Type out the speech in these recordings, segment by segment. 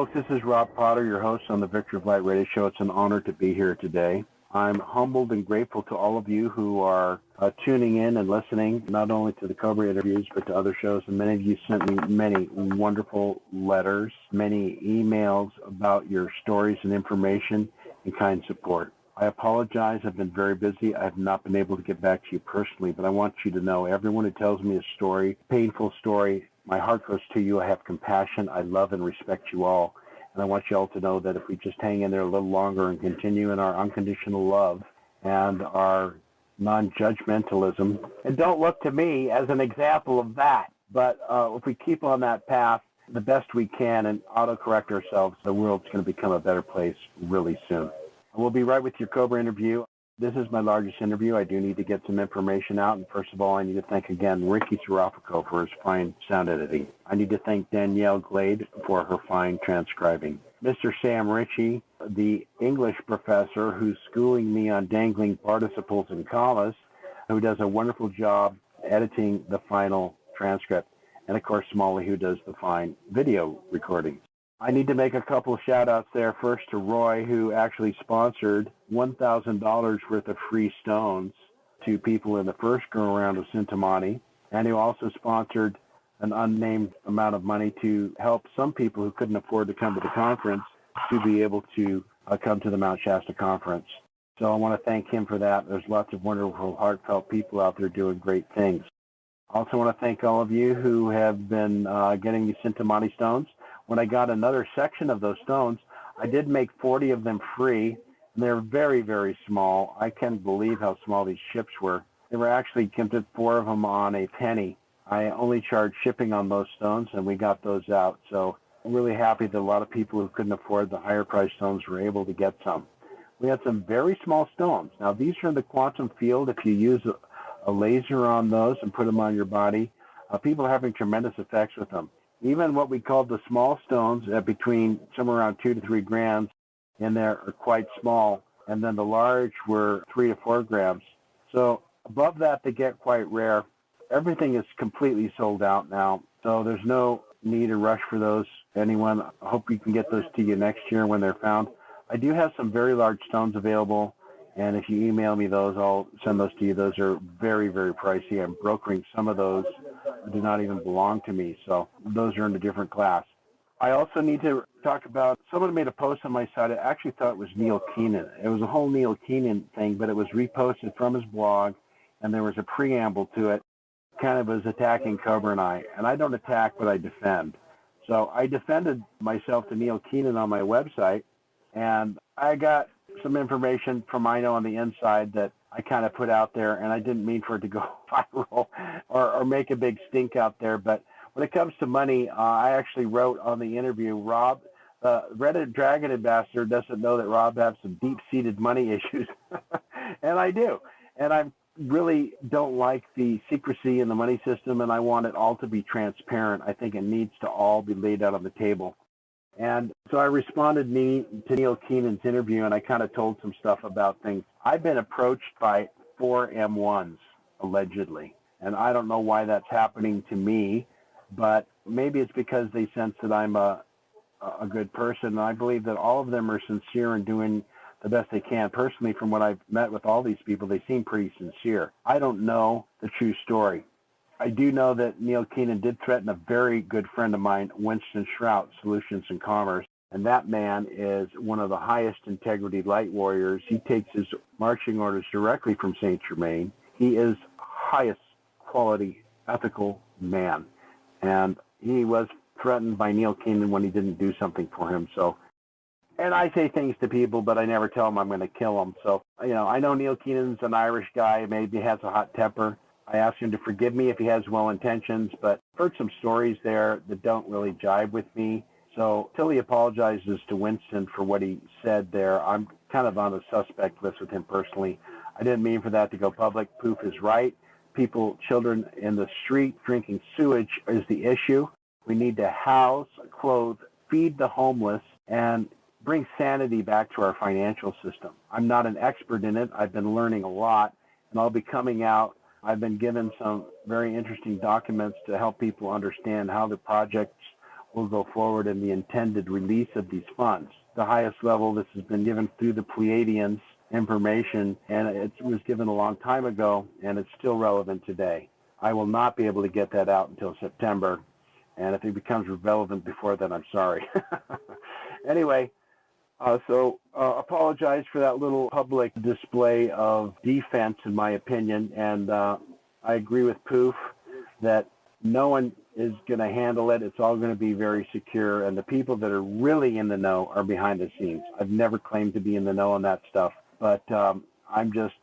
folks. This is Rob Potter, your host on the Victory of Light Radio Show. It's an honor to be here today. I'm humbled and grateful to all of you who are tuning in and listening, not only to the Cobra interviews, but to other shows. And many of you sent me many wonderful letters, many emails about your stories and information and kind support. I apologize. I've been very busy. I've not been able to get back to you personally, but I want you to know, everyone who tells me a story, painful story, my heart goes to you. I have compassion. I love and respect you all. And I want you all to know that if we just hang in there a little longer and continue in our unconditional love and our non-judgmentalism, and don't look to me as an example of that, but if we keep on that path the best we can and autocorrect ourselves, the world's going to become a better place really soon. We'll be right with your Cobra interview. This is my largest interview. I do need to get some information out. And first of all, I need to thank again Ricky Sarafico for his fine sound editing. I need to thank Danielle Glade for her fine transcribing. Mr. Sam Ritchie, the English professor who's schooling me on dangling participles and commas, who does a wonderful job editing the final transcript. And of course, Smalley, who does the fine video recording. I need to make a couple of shout-outs there. First to Roy, who actually sponsored $1,000 worth of free stones to people in the first go-around of Sintamani, and who also sponsored an unnamed amount of money to help some people who couldn't afford to come to the conference to be able to come to the Mount Shasta conference. So I want to thank him for that. There's lots of wonderful, heartfelt people out there doing great things. I also want to thank all of you who have been getting these Sintamani stones. When I got another section of those stones, I did make 40 of them free, and they're very, very small. I can't believe how small these ships were. They were actually gifted 4 of them on a penny. I only charged shipping on those stones, and we got those out. So I'm really happy that a lot of people who couldn't afford the higher price stones were able to get some. We had some very small stones. Now, these are in the quantum field. If you use a laser on those and put them on your body, people are having tremendous effects with them. Even what we call the small stones, between somewhere around 2 to 3 grams in there, are quite small. And then the large were 3 to 4 grams. So above that, they get quite rare. Everything is completely sold out now. So there's no need or rush for those. Anyone, I hope we can get those to you next year when they're found. I do have some very large stones available. And if you email me those, I'll send those to you. Those are very, very pricey. I'm brokering some of those that do not even belong to me. So those are in a different class. I also need to talk about, someone made a post on my site. I actually thought it was Neil Keenan. It was a whole Neil Keenan thing, but it was reposted from his blog, and there was a preamble to it, kind of was attacking Cobra and I. And I don't attack, but I defend. So I defended myself to Neil Keenan on my website, and I got some information from I Know on the inside that I kind of put out there, and I didn't mean for it to go viral or make a big stink out there. But when it comes to money, I actually wrote on the interview, Rob, Reddit Dragon Ambassador doesn't know that Rob has some deep-seated money issues. And I do. And I really don't like the secrecy in the money system, and I want it all to be transparent. I think it needs to all be laid out on the table. And so I responded to Neil Keenan's interview, and I kind of told some stuff about things. I've been approached by 4 M1s, allegedly, and I don't know why that's happening to me, but maybe it's because they sense that I'm a good person, and I believe that all of them are sincere and doing the best they can. Personally, from what I've met with all these people, they seem pretty sincere. I don't know the true story. I do know that Neil Keenan did threaten a very good friend of mine, Winston Shrout, Solutions and Commerce, and that man is one of the highest integrity light warriors. He takes his marching orders directly from Saint Germain. He is highest quality, ethical man, and he was threatened by Neil Keenan when he didn't do something for him. So, and I say things to people, but I never tell them I'm going to kill them. So, I know Neil Keenan's an Irish guy, maybe has a hot temper. I asked him to forgive me if he has well intentions, but I've heard some stories there that don't really jive with me. So until he apologizes to Winston for what he said there, I'm kind of on a suspect list with him personally. I didn't mean for that to go public. Poof is right. People, children in the street drinking sewage is the issue. We need to house, clothe, feed the homeless, and bring sanity back to our financial system. I'm not an expert in it. I've been learning a lot, and I'll be coming out. I've been given some very interesting documents to help people understand how the projects will go forward in the intended release of these funds. The highest level, this has been given through the Pleiadians information, and it was given a long time ago, and it's still relevant today. I will not be able to get that out until September, and if it becomes relevant before then, I'm sorry. Anyway, apologize for that little public display of defense, in my opinion, and I agree with Poof that no one is going to handle it. It's all going to be very secure, and the people that are really in the know are behind the scenes. I've never claimed to be in the know on that stuff, but I'm just,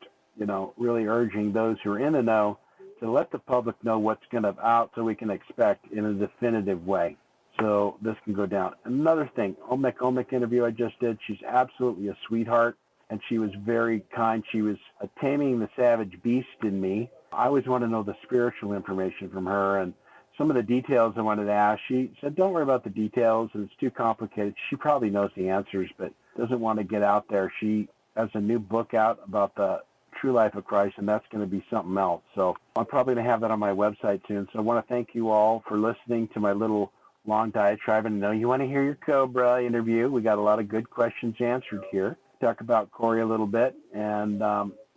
really urging those who are in the know to let the public know what's going to out so we can expect in a definitive way. So this can go down. Another thing, Omic interview I just did, she's absolutely a sweetheart, and she was very kind. She was taming the savage beast in me. I always want to know the spiritual information from her, and some of the details I wanted to ask. She said, don't worry about the details, and it's too complicated. She probably knows the answers, but doesn't want to get out there. She has a new book out about the true life of Christ, and that's going to be something else. So I'm probably going to have that on my website soon. So I want to thank you all for listening to my little long diatribe, and I know you want to hear your Cobra interview. We got a lot of good questions answered here. Talk about Corey a little bit, and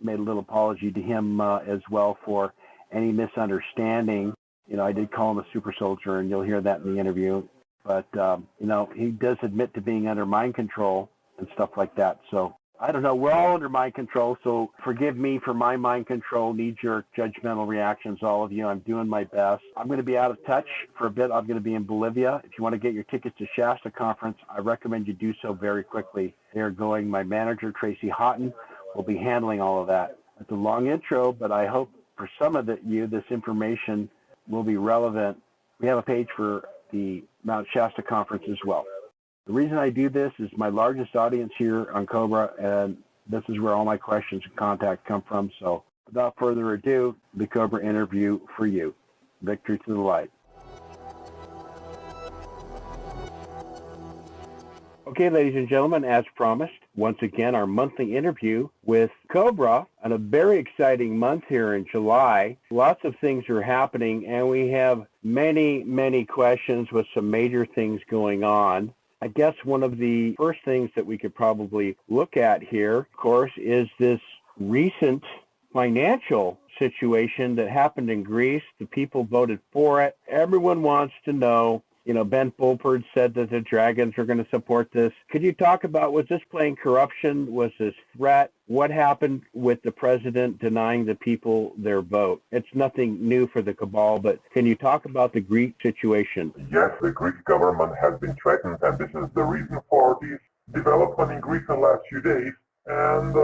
made a little apology to him as well for any misunderstanding. I did call him a super soldier, and you'll hear that in the interview. But, he does admit to being under mind control and stuff like that. So I don't know. We're all under mind control, so forgive me for my mind control, knee-jerk, judgmental reactions, all of you. I'm doing my best. I'm going to be out of touch for a bit. I'm going to be in Bolivia. If you want to get your tickets to Shasta Conference, I recommend you do so very quickly. They're going. My manager, Tracy Houghton, will be handling all of that. It's a long intro, but I hope for some of you, this information will be relevant. We have a page for the Mount Shasta Conference as well. The reason I do this is my largest audience here on Cobra, and this is where all my questions and contact come from. So without further ado, the Cobra interview for you. Victory to the light. Okay, ladies and gentlemen, as promised, once again, our monthly interview with Cobra, and a very exciting month here in July. Lots of things are happening, and we have many, many questions with some major things going on. I guess one of the first things that we could probably look at here, of course, is this recent financial situation that happened in Greece. The people voted for it. Everyone wants to know. Ben Fulford said that the Dragons are going to support this. Could you talk about, was this playing corruption? Was this threat? What happened with the president denying the people their vote? It's nothing new for the cabal, but can you talk about the Greek situation? Yes, the Greek government has been threatened, and this is the reason for this development in Greece in the last few days. And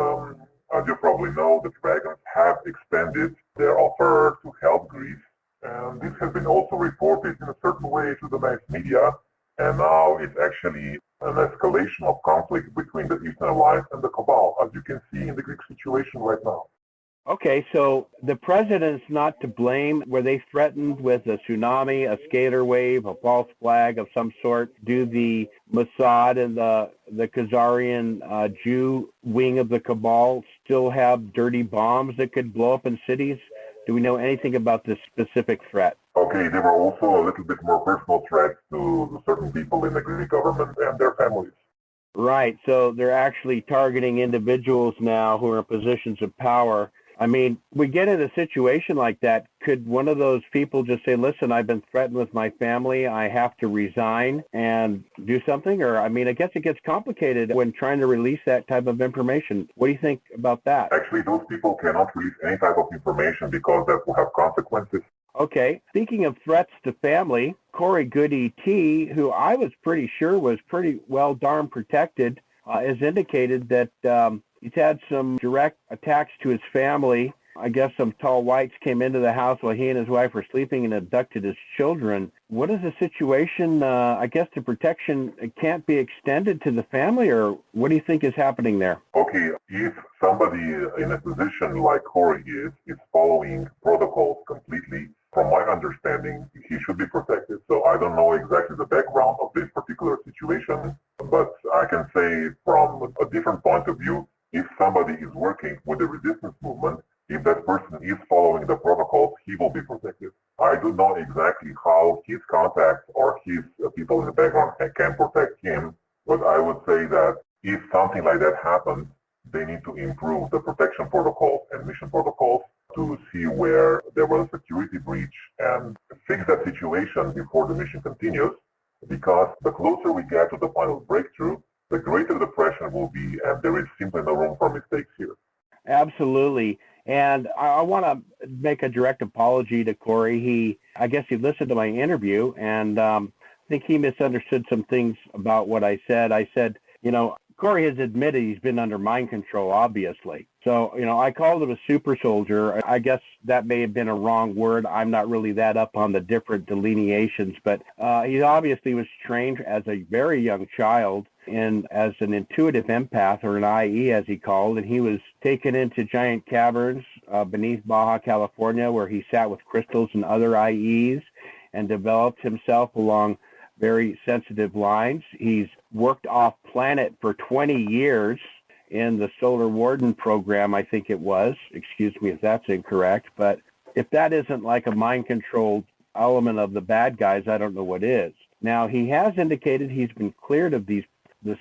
as you probably know, the Dragons have expanded their offer to help Greece. And this has been also reported in a certain way to the mass media, and now it's actually an escalation of conflict between the Eastern Alliance and the cabal, as you can see in the Greek situation right now. Okay, so the president's not to blame. Were they threatened with a tsunami, a scalar wave, a false flag of some sort? Do the Mossad and the Khazarian Jew wing of the cabal still have dirty bombs that could blow up in cities? Do we know anything about this specific threat? Okay, there were also a little bit more personal threats to certain people in the Greek government and their families. Right, so they're actually targeting individuals now who are in positions of power. I mean, we get in a situation like that. Could one of those people just say, listen, I've been threatened with my family. I have to resign and do something? Or, I mean, I guess it gets complicated when trying to release that type of information. What do you think about that? Actually, those people cannot release any type of information because that will have consequences. Okay. Speaking of threats to family, Corey Goody T, who I was pretty sure was pretty well darn protected, has indicated that he's had some direct attacks to his family. I guess some tall whites came into the house while he and his wife were sleeping and abducted his children. What is the situation? I guess the protection can't be extended to the family, or what do you think is happening there? Okay, if somebody in a position like Corey is following protocols completely, from my understanding, he should be protected. So I don't know exactly the background of this particular situation, but I can say from a different point of view, if somebody is working with the resistance movement, if that person is following the protocols, he will be protected. I don't know exactly how his contacts or his people in the background can protect him, but I would say that if something like that happens, they need to improve the protection protocols and mission protocols to see where there was a security breach and fix that situation before the mission continues, because the closer we get to the final breakthrough, the greater the pressure will be, and there is simply no room for mistakes here. Absolutely. And I want to make a direct apology to Corey. I guess he listened to my interview, and I think he misunderstood some things about what I said. I said, Corey has admitted he's been under mind control, obviously. So, I called him a super soldier. I guess that may have been a wrong word. I'm not really that up on the different delineations, but he obviously was trained as a very young child as an intuitive empath, or an IE as he called, and he was taken into giant caverns beneath Baja California, where he sat with crystals and other IEs and developed himself along very sensitive lines. He's worked off planet for 20 years in the Solar Warden program, I think it was. Excuse me if that's incorrect, but if that isn't like a mind-controlled element of the bad guys, I don't know what is. Now, he has indicated he's been cleared of the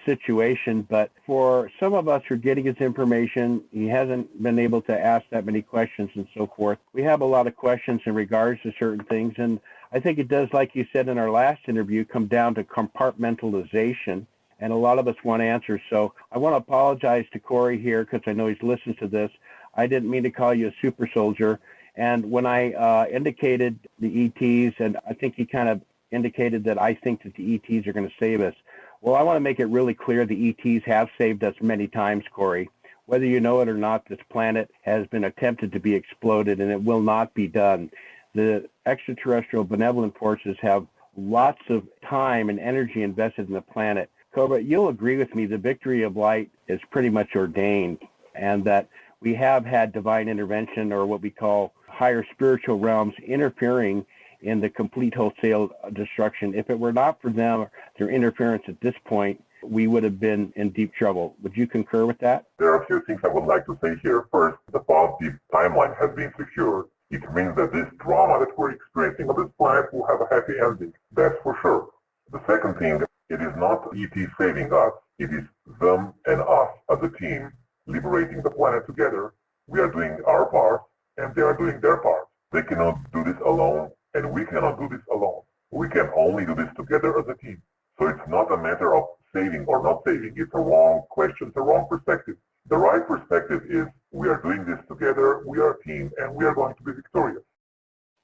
situation, but for some of us who are getting his information, he hasn't been able to ask that many questions and so forth. We have a lot of questions in regards to certain things, and I think it does, like you said in our last interview, come down to compartmentalization, and a lot of us want answers. So I want to apologize to Corey here, because I know he's listened to this. I didn't mean to call you a super soldier, and when I indicated the ETs, and I think he kind of indicated that I think that the ETs are going to save us. Well, I want to make it really clear the ETs have saved us many times, Corey. Whether you know it or not, this planet has been attempted to be exploded, and it will not be done. The extraterrestrial benevolent forces have lots of time and energy invested in the planet. Cobra, you'll agree with me, the victory of light is pretty much ordained, and that we have had divine intervention, or what we call higher spiritual realms, interfering in the complete wholesale destruction. If it were not for them, their interference at this point, we would have been in deep trouble. Would you concur with that? There are a few things I would like to say here. First, the positive timeline has been secured. It means that this drama that we're experiencing on this planet will have a happy ending. That's for sure. The second thing, it is not ET saving us. It is them and us as a team liberating the planet together. We are doing our part, and they are doing their part. They cannot do this alone, and we cannot do this alone. We can only do this together as a team. So it's not a matter of saving or not saving. It's a wrong question, it's a wrong perspective. The right perspective is we are doing this together, we are a team, and we are going to be victorious.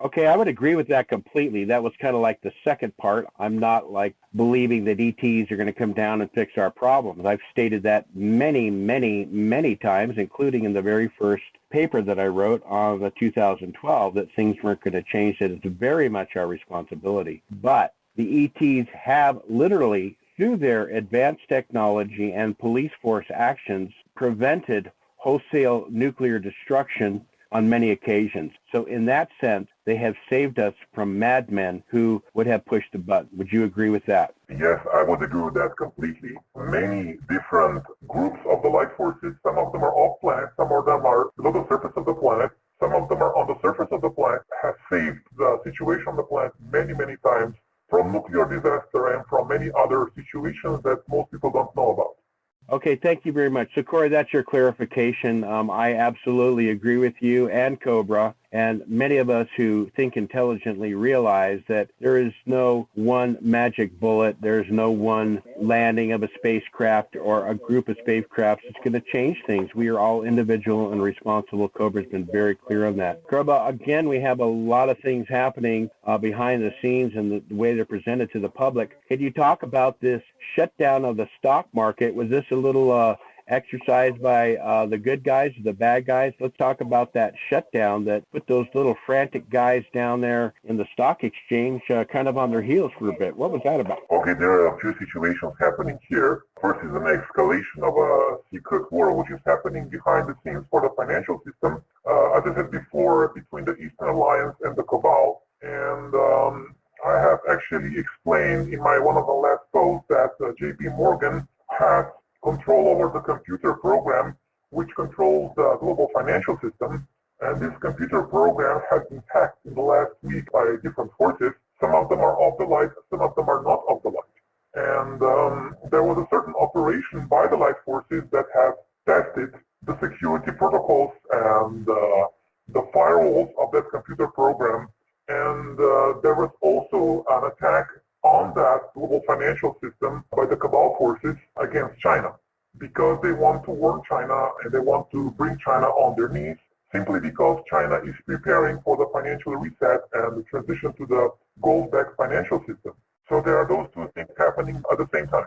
Okay, I would agree with that completely. That was kind of like the second part. I'm not like believing that ETs are going to come down and fix our problems. I've stated that many, many, many times, including in the very first paper that I wrote on the 2012, that things weren't going to change, that it's very much our responsibility. But the ETs have literally, through their advanced technology and police force actions, prevented wholesale nuclear destruction on many occasions. So in that sense, they have saved us from madmen who would have pushed the button. Would you agree with that? Yes, I would agree with that completely. Many different groups of the light forces, some of them are off planet, some of them are below the surface of the planet, some of them are on the surface of the planet, have saved the situation on the planet many, many times from nuclear disaster and from many other situations that most people don't know about. Okay, thank you very much. So, Corey, that's your clarification. I absolutely agree with you and Cobra, and many of us who think intelligently realize that there is no one magic bullet, there's no one landing of a spacecraft or a group of spacecrafts that's going to change things. We are all individual and responsible. Cobra's been very clear on that. Cobra, again, we have a lot of things happening behind the scenes and the way they're presented to the public. Can you talk about this shutdown of the stock market? Was this a little exercise by the good guys, the bad guys? Let's talk about that shutdown that put those little frantic guys down there in the stock exchange kind of on their heels for a bit. What was that about? Okay, there are a few situations happening here. First is an escalation of a secret war which is happening behind the scenes for the financial system, as I said before, between the Eastern Alliance and the Cabal. And I have actually explained in one of the last posts that JP Morgan has control over the computer program which controls the global financial system, And this computer program has been hacked in the last week by different forces. Some of them are of the light, some of them are not of the light. And there was a certain operation by the light forces that have tested the security protocols and the firewalls of that computer program. And there was also an attack on that global financial system by the cabal forces against China, because they want to warn China and they want to bring China on their knees, simply because China is preparing for the financial reset and the transition to the gold-backed financial system. So there are those two things happening at the same time.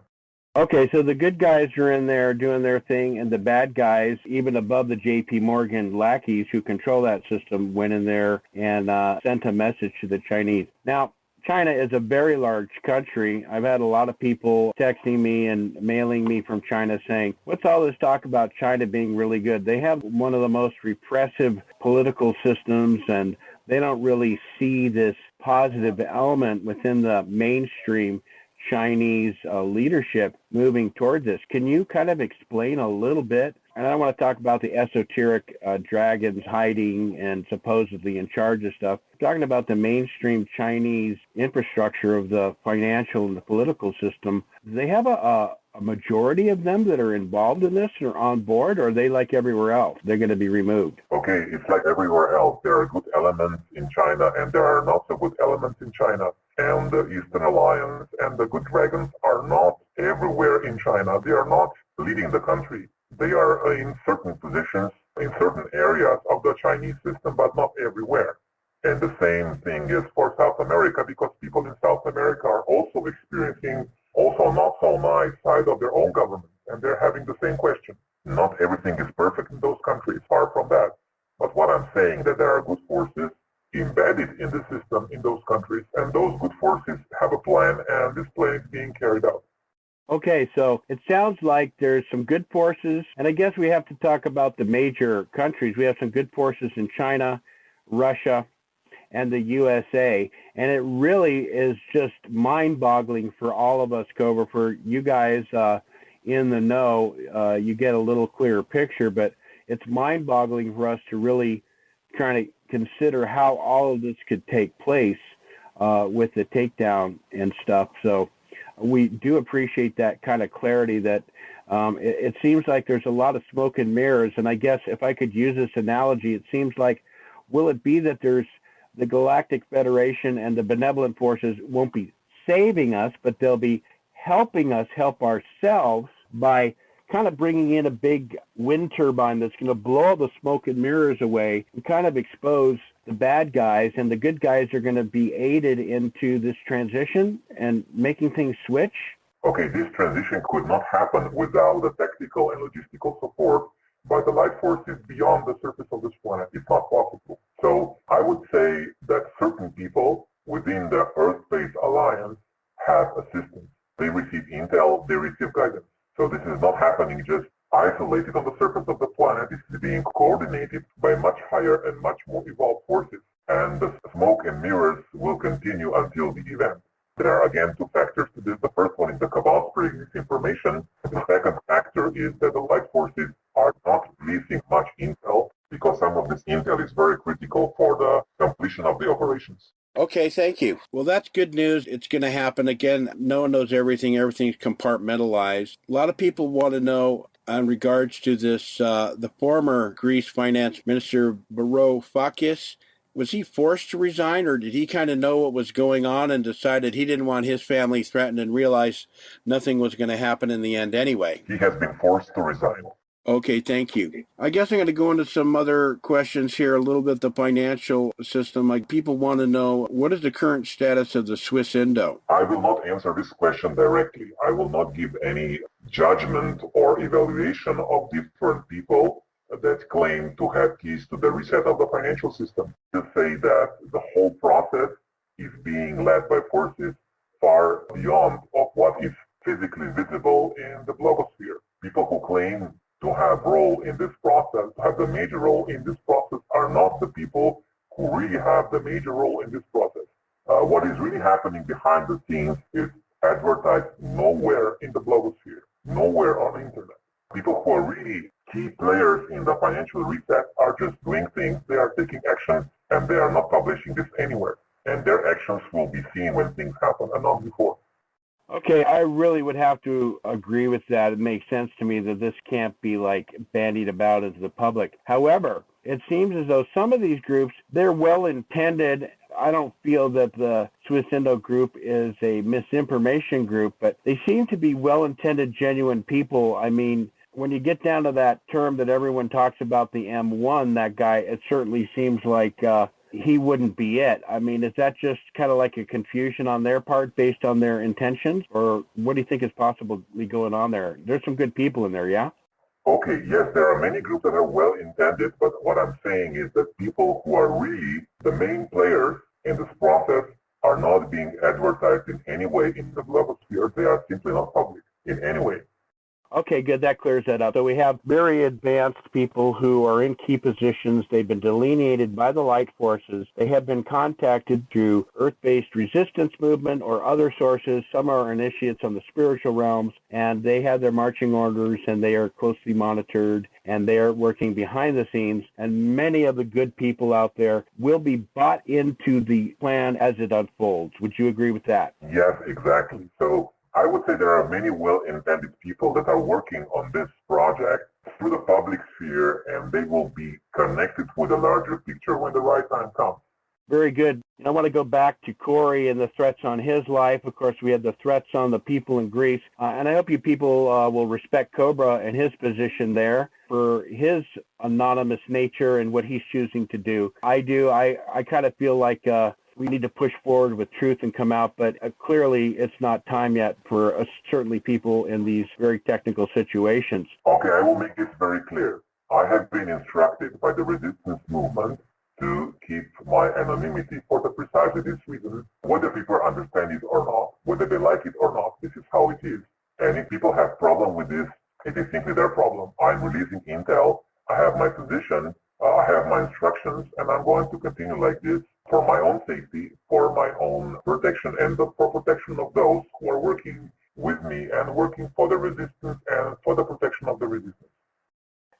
Okay, so the good guys are in there doing their thing, and the bad guys, even above the J.P. Morgan lackeys who control that system, went in there and sent a message to the Chinese. Now, China is a very large country. I've had a lot of people texting me and mailing me from China saying, what's all this talk about China being really good? They have one of the most repressive political systems, and they don't really see this positive element within the mainstream Chinese leadership moving toward this. Can you kind of explain a little bit? And I want to talk about the esoteric dragons hiding and supposedly in charge of stuff. Talking about the mainstream Chinese infrastructure of the financial and the political system, do they have a majority of them that are involved in this or on board, or are they like everywhere else? They're going to be removed. Okay, it's like everywhere else. There are good elements in China and there are not so good elements in China. And the Eastern Alliance and the good dragons are not everywhere in China. They are not leading the country. They are in certain positions, in certain areas of the Chinese system, but not everywhere. And the same thing is for South America, because people in South America are also experiencing also not so nice side of their own government, and they're having the same question. Not everything is perfect in those countries, far from that. But what I'm saying that there are good forces embedded in the system in those countries, and those good forces have a plan, and this plan is being carried out. Okay, so it sounds like there's some good forces, and I guess we have to talk about the major countries. We have some good forces in China, Russia, and the USA, and it really is just mind-boggling for all of us, Cobra. For you guys in the know, you get a little clearer picture, but it's mind-boggling for us to really try to consider how all of this could take place with the takedown and stuff. So we do appreciate that kind of clarity that it seems like there's a lot of smoke and mirrors. And I guess if I could use this analogy, it seems like, will it be that there's the Galactic Federation and the benevolent forces won't be saving us, but they'll be helping us help ourselves by kind of bringing in a big wind turbine that's going to blow all the smoke and mirrors away and kind of expose the bad guys, and the good guys are going to be aided into this transition and making things switch? Okay, this transition could not happen without the technical and logistical support by the light forces beyond the surface of this planet. It's not possible. So I would say that certain people within the Earth-Space Alliance have assistance. They receive intel, they receive guidance. So this is not happening just isolated on the surface of the planet. This is being coordinated by much higher and much more evolved forces. And the smoke and mirrors will continue until the event. There are again two factors to this. The first one is the cabal spreading this information. The second factor is that the light forces are not releasing much intel, because some of this intel is very critical for the completion of the operations. Okay, thank you. Well, that's good news. It's going to happen. Again, no one knows everything. Everything's compartmentalized. A lot of people want to know in regards to this, the former Greece finance minister, Varoufakis. Was he forced to resign, or did he kind of know what was going on and decided he didn't want his family threatened and realized nothing was going to happen in the end anyway? He has been forced to resign. Okay, thank you. I guess I'm going to go into some other questions here, a little bit the financial system. Like, people want to know, what is the current status of the Swiss Indo? I will not answer this question directly. I will not give any judgment or evaluation of different people that claim to have keys to the reset of the financial system. To say that the whole process is being led by forces far beyond of what is physically visible in the blogosphere. People who claim to have role in this process, to have the major role in this process, are not the people who really have the major role in this process. What is really happening behind the scenes is advertised nowhere in the blogosphere, nowhere on the internet. People who are really key players in the financial reset are just doing things, they are taking action, and they are not publishing this anywhere. And their actions will be seen when things happen and not before. Okay, I really would have to agree with that. It makes sense to me that this can't be like bandied about into the public. However, it seems as though some of these groups, they're well intended. I don't feel that the Swiss Indo group is a misinformation group, but they seem to be well intended, genuine people. I mean, when you get down to that term that everyone talks about, the M1, that guy, it certainly seems like he wouldn't be it. I mean, is that just kind of like a confusion on their part based on their intentions? Or what do you think is possibly going on there? There's some good people in there, yeah? Okay, yes, there are many groups that are well intended, but what I'm saying is that people who are really the main players in this process are not being advertised in any way in the global sphere. They are simply not public in any way. Okay, good. That clears that up. So we have very advanced people who are in key positions. They've been delineated by the light forces. They have been contacted through Earth-based resistance movement or other sources. Some are initiates on the spiritual realms, and they have their marching orders, and they are closely monitored, and they are working behind the scenes. And many of the good people out there will be bought into the plan as it unfolds. Would you agree with that? Yes, exactly. So I would say there are many well-intended people that are working on this project through the public sphere, and they will be connected with a larger picture when the right time comes. Very good. I want to go back to Corey and the threats on his life. Of course, we had the threats on the people in Greece. And I hope you people will respect Cobra and his position there for his anonymous nature and what he's choosing to do. I do. I kind of feel like we need to push forward with truth and come out, but clearly it's not time yet for certainly people in these very technical situations. Okay, I will make this very clear. I have been instructed by the resistance movement to keep my anonymity for precisely this reason. Whether people understand it or not, whether they like it or not, this is how it is. And if people have problem with this, it is simply their problem. I'm releasing intel, I have my position, I have my instructions, and I'm going to continue like this for my own safety, for my own protection, and for protection of those who are working with me and working for the resistance and for the protection of the resistance.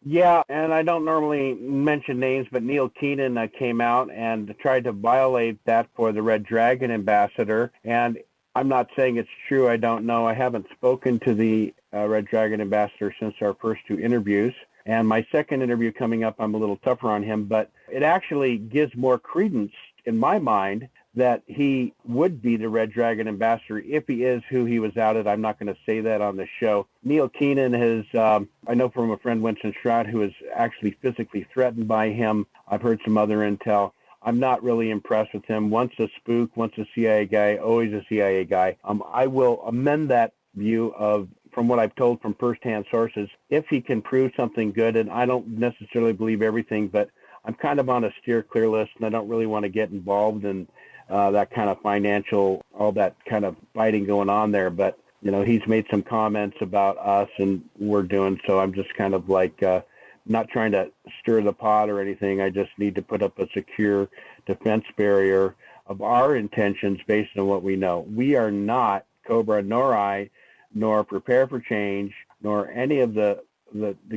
Yeah, and I don't normally mention names, but Neil Keenan came out and tried to violate that for the Red Dragon ambassador. And I'm not saying it's true. I don't know. I haven't spoken to the Red Dragon ambassador since our first two interviews. And my second interview coming up, I'm a little tougher on him, but it actually gives more credence in my mind that he would be the Red Dragon ambassador if he is who he was outed. I'm not going to say that on the show. Neil Keenan has, I know from a friend, Winston Stroud, who is actually physically threatened by him. I've heard some other intel. I'm not really impressed with him. Once a spook, once a CIA guy, always a CIA guy. I will amend that view of from what I've told from firsthand sources, if he can prove something good, and I don't necessarily believe everything, but I'm kind of on a steer clear list, and I don't really want to get involved in that kind of financial, all that kind of fighting going on there. But, you know, he's made some comments about us and we're doing, so I'm just kind of like not trying to stir the pot or anything. I just need to put up a secure defense barrier of our intentions based on what we know. We are not, Cobra nor I, nor Prepare for Change, nor any of the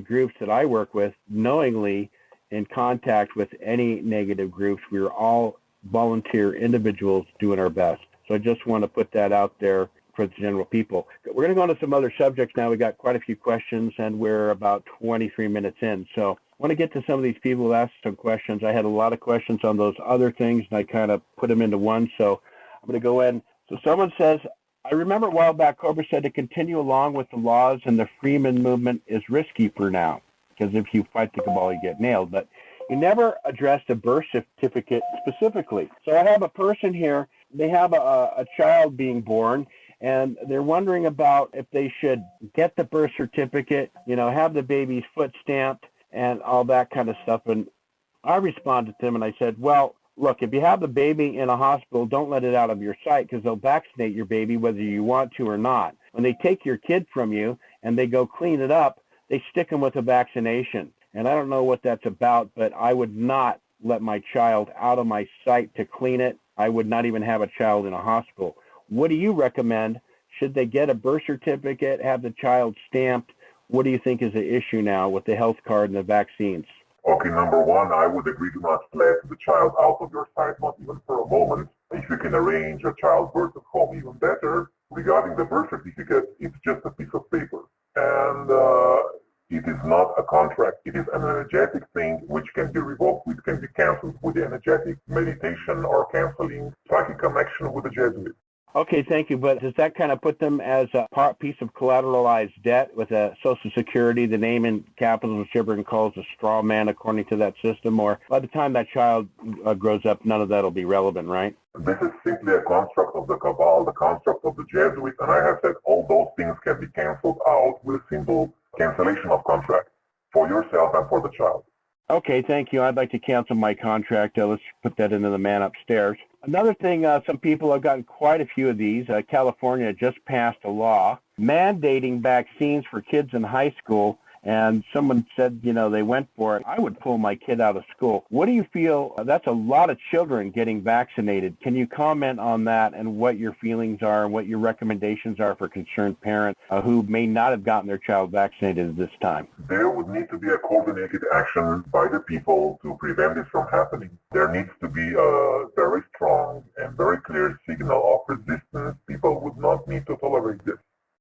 groups that I work with, knowingly in contact with any negative groups. We are all volunteer individuals doing our best. So I just want to put that out there for the general people. We're going to go on to some other subjects now. We got quite a few questions, and we're about 23 minutes in. So I want to get to some of these people who asked some questions. I had a lot of questions on those other things, and I kind of put them into one. So I'm going to go in. So someone says, I remember a while back, Cobra said to continue along with the laws and the Freeman movement is risky for now, because if you fight the cabal, you get nailed. But you never addressed a birth certificate specifically. So I have a person here, they have a child being born, and they're wondering about if they should get the birth certificate, you know, have the baby's foot stamped and all that kind of stuff. And I responded to them and I said, well, look, if you have the baby in a hospital, don't let it out of your sight, because they'll vaccinate your baby whether you want to or not. When they take your kid from you and they go clean it up, they stick them with a vaccination. And I don't know what that's about, but I would not let my child out of my sight to clean it. I would not even have a child in a hospital. What do you recommend? Should they get a birth certificate, have the child stamped? What do you think is the issue now with the health card and the vaccines? Okay, number one, I would agree to not let the child out of your sight, not even for a moment. If you can arrange a childbirth at home, even better. Regarding the birth certificate, it's just a piece of paper. And it is not a contract. It is an energetic thing which can be revoked, which can be canceled with energetic meditation or canceling psychic connection with the Jesuit. Okay, thank you. But does that kind of put them as a piece of collateralized debt with a Social Security, the name in capitals, which everyone calls a straw man according to that system? Or by the time that child grows up, none of that will be relevant, right? This is simply a construct of the Cabal, the construct of the Jesuits, and I have said all those things can be canceled out with a simple cancellation of contract for yourself and for the child. Okay, thank you. I'd like to cancel my contract. Let's put that into the man upstairs. Another thing, some people have gotten quite a few of these. California just passed a law mandating vaccines for kids in high school, and someone said, they went for it. I would pull my kid out of school. What do you feel? That's a lot of children getting vaccinated. Can you comment on that and what your feelings are and what your recommendations are for concerned parents who may not have gotten their child vaccinated at this time? There would need to be a coordinated action by the people to prevent this from happening. There needs to be a very strong and very clear signal of resistance. People would not need to tolerate this.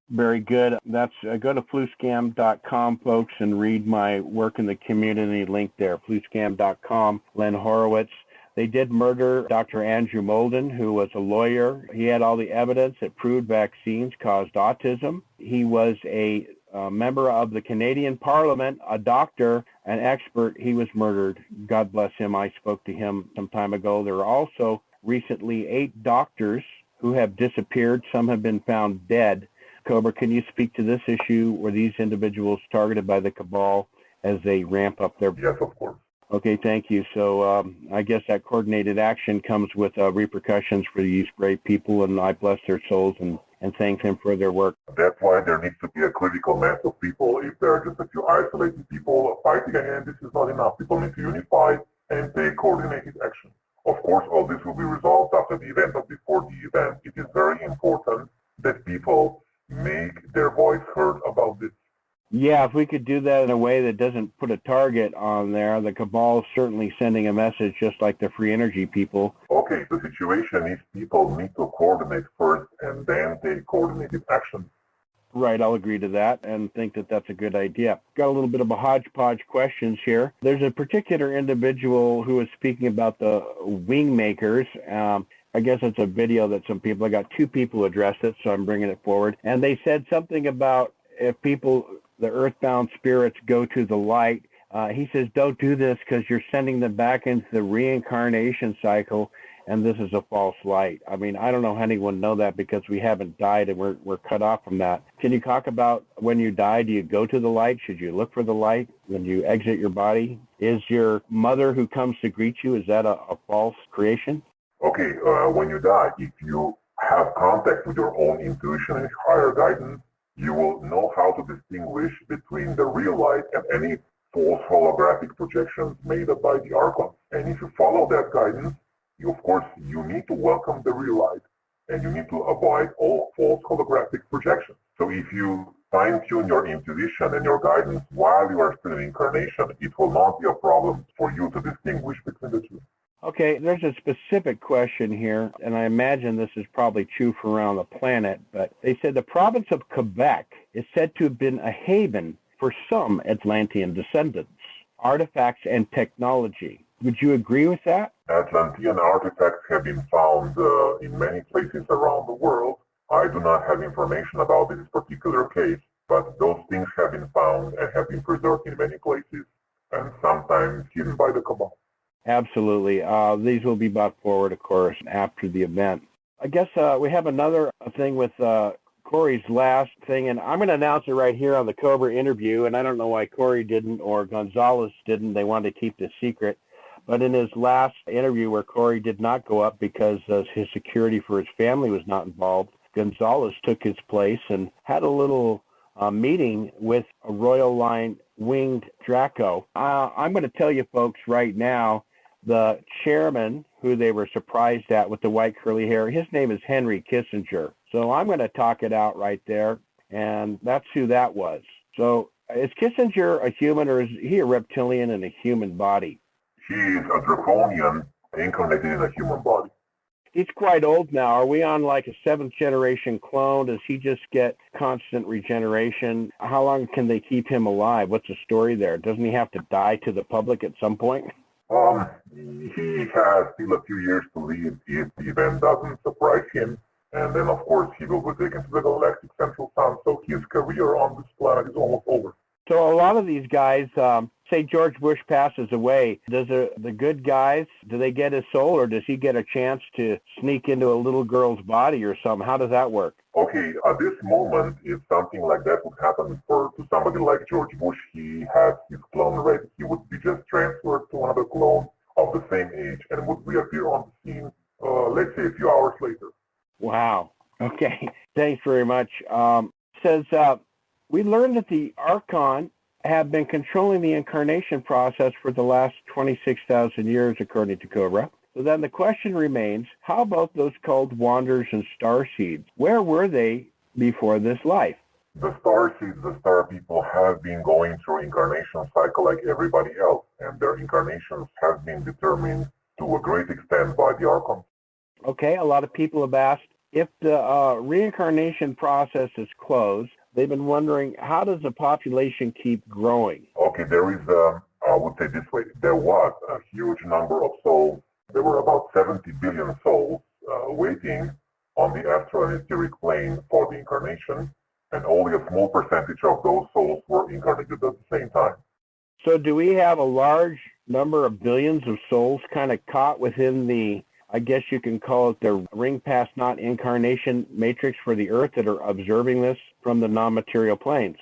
Very good. That's go to fluscam.com, folks, and read my work in the community link there, fluscam.com, Len Horowitz. They did murder Dr. Andrew Molden, who was a lawyer. He had all the evidence that proved vaccines caused autism. He was a member of the Canadian Parliament, a doctor, an expert. He was murdered. God bless him. I spoke to him some time ago. There are also recently 8 doctors who have disappeared. Some have been found dead. Cobra, can you speak to this issue? Were these individuals targeted by the cabal as they ramp up their... Yes, of course. Okay, thank you. So I guess that coordinated action comes with repercussions for these brave people, and I bless their souls and thank them for their work. That's why there needs to be a critical mass of people. If there are just a few isolated people fighting again, this is not enough. People need to unify and take coordinated action. Of course, all this will be resolved after the event, but before the event, it is very important that people make their voice heard about this. Yeah, if we could do that in a way that doesn't put a target on there, the cabal is certainly sending a message just like the free energy people. Okay, the situation is people need to coordinate first and then take coordinated action. Right, I'll agree to that and think that that's a good idea. Got a little bit of a hodgepodge questions here. There's a particular individual who is speaking about the wing makers. I guess it's a video that some people, I got 2 people addressed it, so I'm bringing it forward. And they said something about if people, the earthbound spirits go to the light, he says, don't do this because you're sending them back into the reincarnation cycle, and this is a false light. I mean, I don't know how anyone know that because we haven't died and we're cut off from that. Can you talk about when you die, do you go to the light? Should you look for the light when you exit your body? Is your mother who comes to greet you, is that a false creation? Okay, when you die, if you have contact with your own intuition and higher guidance, you will know how to distinguish between the real light and any false holographic projections made by the archons. And if you follow that guidance, of course, you need to welcome the real light, and you need to avoid all false holographic projections. So if you fine-tune your intuition and your guidance while you are still in incarnation, it will not be a problem for you to distinguish between the two. Okay, there's a specific question here, and I imagine this is probably true for around the planet, but they said the province of Quebec is said to have been a haven for some Atlantean descendants, artifacts, and technology. Would you agree with that? Atlantean artifacts have been found in many places around the world. I do not have information about this particular case, but those things have been found and have been preserved in many places, and sometimes hidden by the cabal. Absolutely. These will be brought forward, of course, after the event. I guess we have another thing with Corey's last thing, and I'm going to announce it right here on the Cobra interview, and I don't know why Corey didn't or Gonzalez didn't. They wanted to keep this secret. But in his last interview where Corey did not go up because his security for his family was not involved, Gonzalez took his place and had a little meeting with a Royal Line winged Draco. I'm going to tell you folks right now, the chairman who they were surprised at with the white curly hair, his name is Henry Kissinger. So I'm going to talk it out right there, and that's who that was. So Is Kissinger a human, or is he a reptilian in a human body? He is a draconian incarnated in a human body. He's quite old now. Are we on like a seventh generation clone? Does he just get constant regeneration? How long can they keep him alive? What's the story there? Doesn't he have to die to the public at some point? He has still a few years to live if the event doesn't surprise him. And then, of course, he will be taken to the galactic central sun. So his career on this planet is almost over. So a lot of these guys, say George Bush passes away, does the good guys, do they get his soul, or does he get a chance to sneak into a little girl's body or something? How does that work? Okay, at this moment, if something like that would happen to somebody like George Bush, he has his clone ready. He would be just transferred to another clone of the same age and would reappear on the scene, let's say a few hours later. Wow. Okay. Thanks very much. Says, we learned that the Archon have been controlling the incarnation process for the last 26,000 years, according to Cobra. So then the question remains, how about those called Wanderers and Starseeds? Where were they before this life? The Starseeds, the Star People, have been going through incarnation cycle like everybody else, and their incarnations have been determined to a great extent by the Archon. Okay, a lot of people have asked, if the reincarnation process is closed, they've been wondering, how does the population keep growing? Okay, there is, I would say this way, there was a huge number of souls. There were about 70 billion souls waiting on the astral and etheric plane for the incarnation, and only a small percentage of those souls were incarnated at the same time. So do we have a large number of billions of souls kind of caught within the, I guess you can call it the ring past not incarnation matrix for the Earth that are observing this from the non-material planes?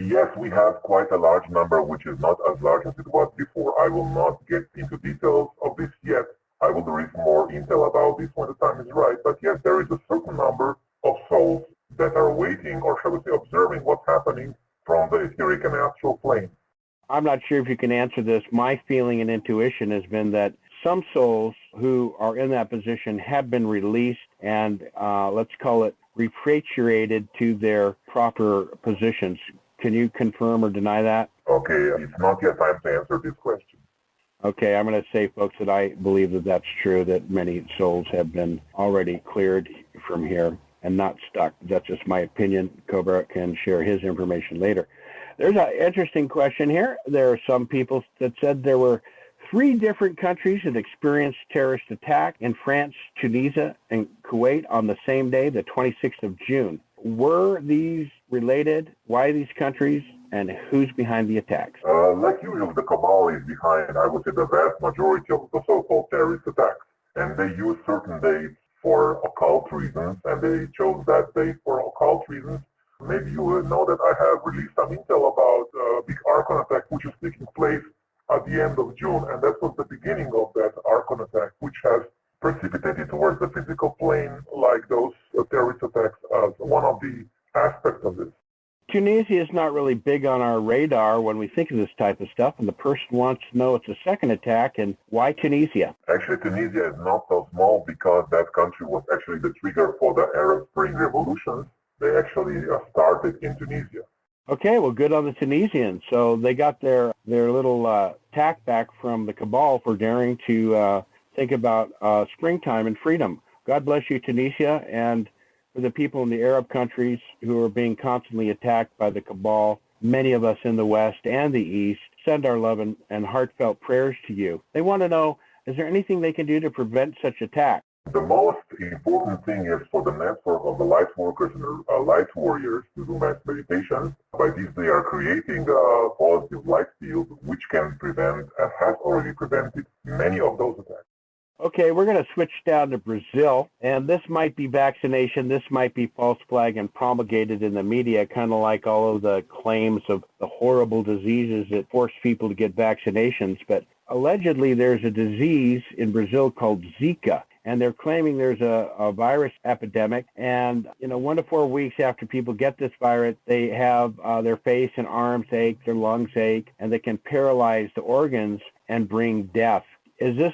Yes, we have quite a large number, which is not as large as it was before. I will not get into details of this yet. I will release more intel about this when the time is right. But yes, there is a certain number of souls that are waiting, or shall we say, observing what's happening from the etheric and astral plane. I'm not sure if you can answer this. My feeling and intuition has been that some souls who are in that position have been released and, let's call it, repatriated to their proper positions. Can you confirm or deny that? Okay, it's not yet time to answer this question. Okay, I'm going to say, folks, that I believe that that's true, that many souls have been already cleared from here and not stuck. That's just my opinion. Cobra can share his information later. There's an interesting question here. There are some people that said there were 3 different countries that experienced terrorist attack in France, Tunisia, and Kuwait on the same day, the 26th of June. Were these related? Why these countries? And who's behind the attacks? Like usual, the cabal is behind, I would say, the vast majority of the so-called terrorist attacks. And they use certain dates for occult reasons, and they chose that date for occult reasons. Maybe you will know that I have released some intel about a big Archon attack, which is taking place at the end of June, and that was the beginning of that Archon attack, which has precipitated towards the physical plane, like those terrorist attacks, as one of the aspects of this. Tunisia is not really big on our radar when we think of this type of stuff, and the person wants to know it's a second attack, and why Tunisia? Actually, Tunisia is not so small because that country was actually the trigger for the Arab Spring revolutions. They actually started in Tunisia. Okay, well, good on the Tunisians. So they got their little tack back from the cabal for daring to think about springtime and freedom. God bless you, Tunisia, and for the people in the Arab countries who are being constantly attacked by the cabal, many of us in the West and the East send our love and heartfelt prayers to you. They want to know, is there anything they can do to prevent such attacks? The most important thing is for the network of the light workers and light warriors to do mass meditation. By this, they are creating a positive light field which can prevent and has already prevented many of those attacks. Okay, we're going to switch down to Brazil, and this might be vaccination, this might be false flag and promulgated in the media, kind of like all of the claims of the horrible diseases that force people to get vaccinations. But allegedly, there's a disease in Brazil called Zika, and they're claiming there's a virus epidemic. And 1 to 4 weeks after people get this virus, they have their face and arms ache, their lungs ache, and they can paralyze the organs and bring death. Is this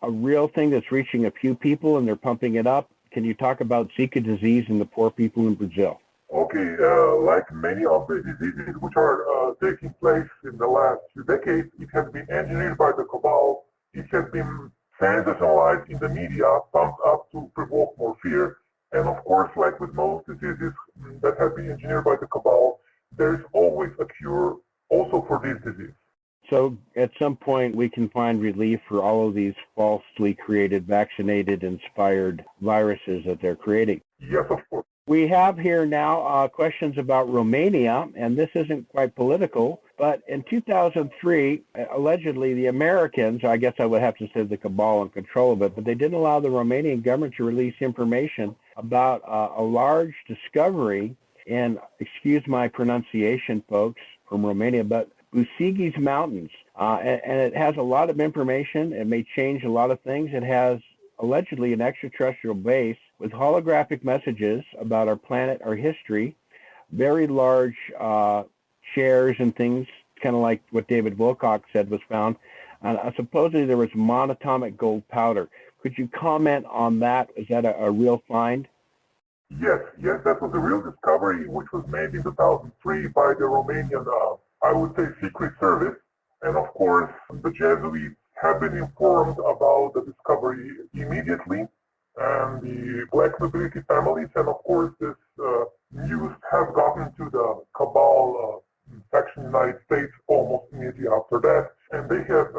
a real thing that's reaching a few people and they're pumping it up? Can you talk about Zika disease and the poor people in Brazil? Okay, like many of the diseases which are taking place in the last few decades, it has been engineered by the cabal. It has been sensationalized in the media, pumped up to provoke more fear. And of course, like with most diseases that have been engineered by the cabal, there is always a cure also for this disease. So at some point we can find relief for all of these falsely created, vaccinated, inspired viruses that they're creating. Yes, of course. We have here now questions about Romania, and this isn't quite political, but in 2003, allegedly the Americans, I guess I would have to say the cabal in control of it, but they didn't allow the Romanian government to release information about a large discovery in, excuse my pronunciation, folks, from Romania, but Busigi's Mountains. And it has a lot of information. It may change a lot of things. It has allegedly an extraterrestrial base with holographic messages about our planet, our history, very large shares and things, kind of like what David Wilcock said was found. Supposedly there was monatomic gold powder. Could you comment on that? Is that a real find? Yes, that was a real discovery which was made in 2003 by the Romanian, I would say, Secret Service. And of course, the Jesuits have been informed about the discovery immediately, and the black nobility families, and of course this news has gotten to the cabal faction in the United States almost immediately after that, and they have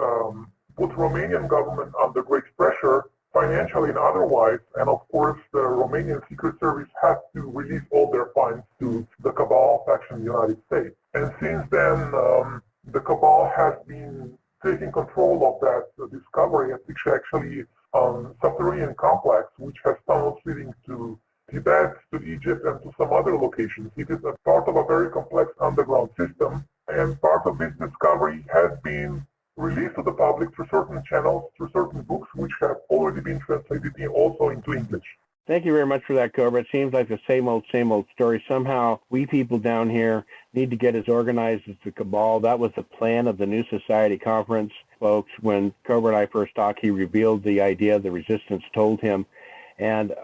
put Romanian government under great pressure, financially and otherwise, and of course the Romanian Secret Service has to release all their funds to the cabal faction in the United States. And since then, the cabal has been taking control of that discovery, which actually subterranean complex, which has tunnels leading to Tibet, to Egypt, and to some other locations. It is a part of a very complex underground system, and part of this discovery has been released to the public through certain channels, through certain books, which have already been translated also into English. Thank you very much for that, Cobra. It seems like the same old story. Somehow we people down here need to get as organized as the cabal. That was the plan of the New Society Conference, folks. When Cobra and I first talked, he revealed the idea. The resistance told him. And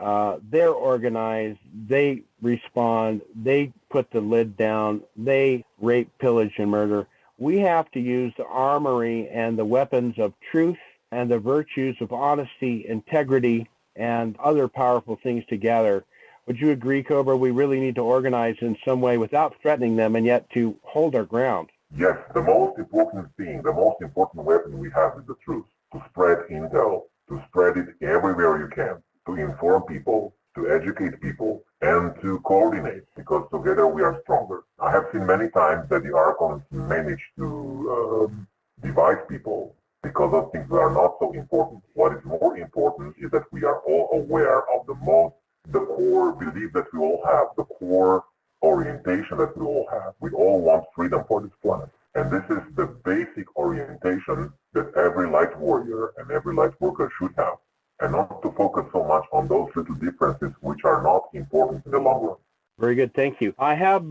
they're organized. They respond. They put the lid down. They rape, pillage, and murder. We have to use the armory and the weapons of truth and the virtues of honesty, integrity, and other powerful things together. Would you agree, Cobra? We really need to organize in some way without threatening them and yet to hold our ground. Yes, the most important thing, the most important weapon we have is the truth. To spread intel, to spread it everywhere you can, to inform people, to educate people, and to coordinate, because together we are stronger. I have seen many times that the Archons manage to divide people because of things that are not so important. What is more important is that we are all aware of the core belief that we all have, the core orientation that we all have. We all want freedom for this planet. And this is the basic orientation that every light warrior and every light worker should have, and not to focus so much on those little differences which are not important in the long run. Very good. Thank you. I have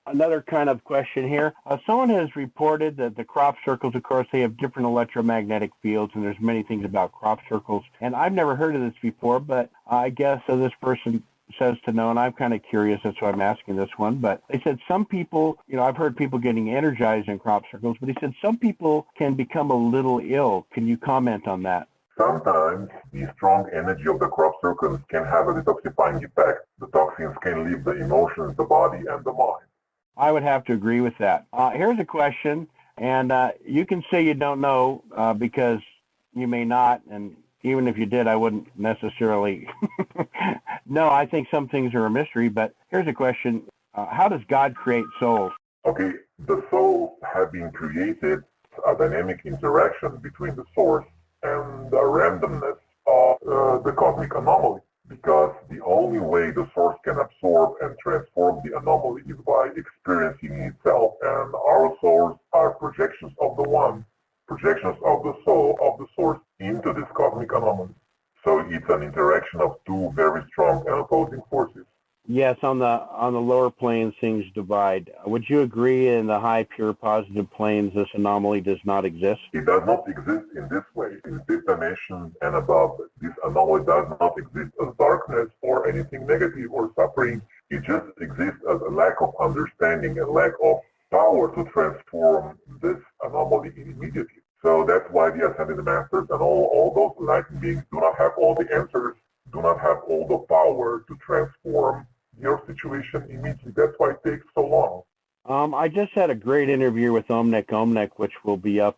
another kind of question here. Someone has reported that the crop circles, of course, they have different electromagnetic fields, and there's many things about crop circles. And I've never heard of this before, but I guess this person says to know, and I'm kind of curious, that's why I'm asking this one. But they said some people, I've heard people getting energized in crop circles, but he said some people can become a little ill. Can you comment on that? Sometimes the strong energy of the crop circles can have a detoxifying effect. The toxins can leave the emotions, the body, and the mind. I would have to agree with that. Here's a question, and you can say you don't know because you may not, and even if you did, I wouldn't necessarily No, I think some things are a mystery, but here's a question. How does God create souls? Okay, the souls have been created, a dynamic interaction between the source and the randomness of the cosmic anomaly, because the only way the source can absorb and transform the anomaly is by experiencing itself, and our souls are projections of the one, projections of the soul of the source into this cosmic anomaly. So it's an interaction of two very strong and opposing forces. Yes, on the lower planes, things divide. Would you agree in the high, pure, positive planes, this anomaly does not exist? It does not exist in this way. In this dimension and above, this anomaly does not exist as darkness or anything negative or suffering. It just exists as a lack of understanding and lack of power to transform this anomaly immediately. So that's why the Ascended Masters and all those enlightened beings do not have all the answers, do not have all the power to transform your situation immediately. That's why it takes so long. I just had a great interview with Omnek, which will be up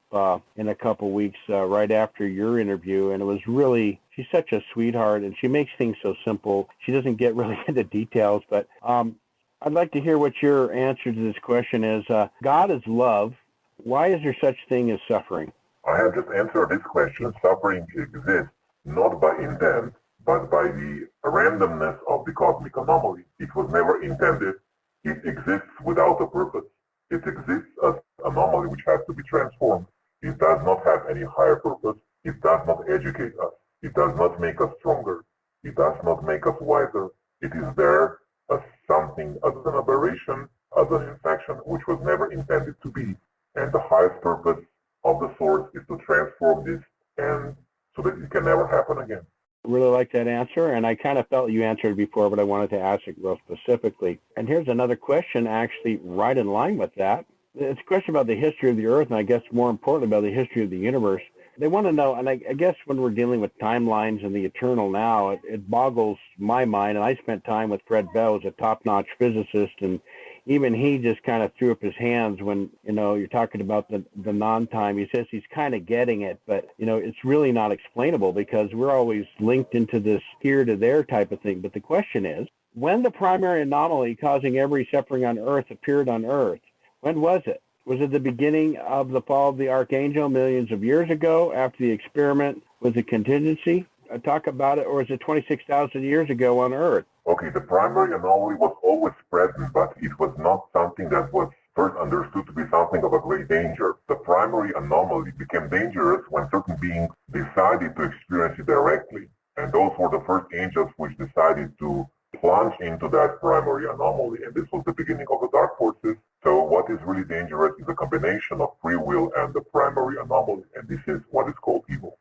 in a couple weeks right after your interview, and it was really, she's such a sweetheart, and she makes things so simple. She doesn't get really into details, but I'd like to hear what your answer to this question is. God is love. Why is there such thing as suffering? I have just answered this question. Suffering exists not by intent, but by the randomness of the cosmic anomaly. It was never intended. It exists without a purpose. It exists as an anomaly which has to be transformed. It does not have any higher purpose. It does not educate us. It does not make us stronger. It does not make us wiser. It is there as something, as an aberration, as an infection, which was never intended to be. And the highest purpose of the source is to transform this, and so that it can never happen again. Really like that answer, and I kind of felt you answered it before, but I wanted to ask it real specifically. And here's another question actually right in line with that. It's a question about the history of the Earth, and I guess more importantly about the history of the universe. They want to know, and I guess when we're dealing with timelines and the eternal now, it boggles my mind, and I spent time with Fred Bell, who's a top-notch physicist, and even he just kind of threw up his hands when, you're talking about the non-time. He says he's kind of getting it, but, it's really not explainable because we're always linked into this here to there type of thing. But the question is, when the primary anomaly causing every suffering on Earth appeared on Earth, when was it? Was it the beginning of the fall of the Archangel millions of years ago after the experiment with the contingency? Talk about it, or is it 26,000 years ago on Earth? Okay, the primary anomaly was always present, but it was not something that was first understood to be something of a great danger. The primary anomaly became dangerous when certain beings decided to experience it directly, and those were the first angels which decided to plunge into that primary anomaly, and this was the beginning of the dark forces. So what is really dangerous is a combination of free will and the primary anomaly, and this is what is called evil.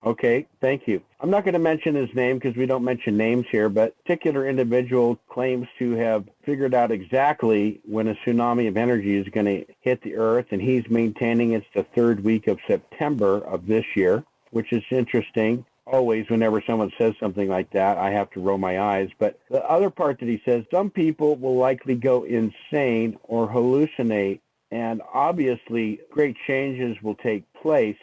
Okay, thank you. I'm not going to mention his name because we don't mention names here, but a particular individual claims to have figured out exactly when a tsunami of energy is going to hit the Earth, and he's maintaining it's the third week of September of this year, which is interesting. Always, whenever someone says something like that, I have to roll my eyes. But the other part that he says, some people will likely go insane or hallucinate, and obviously great changes will take place.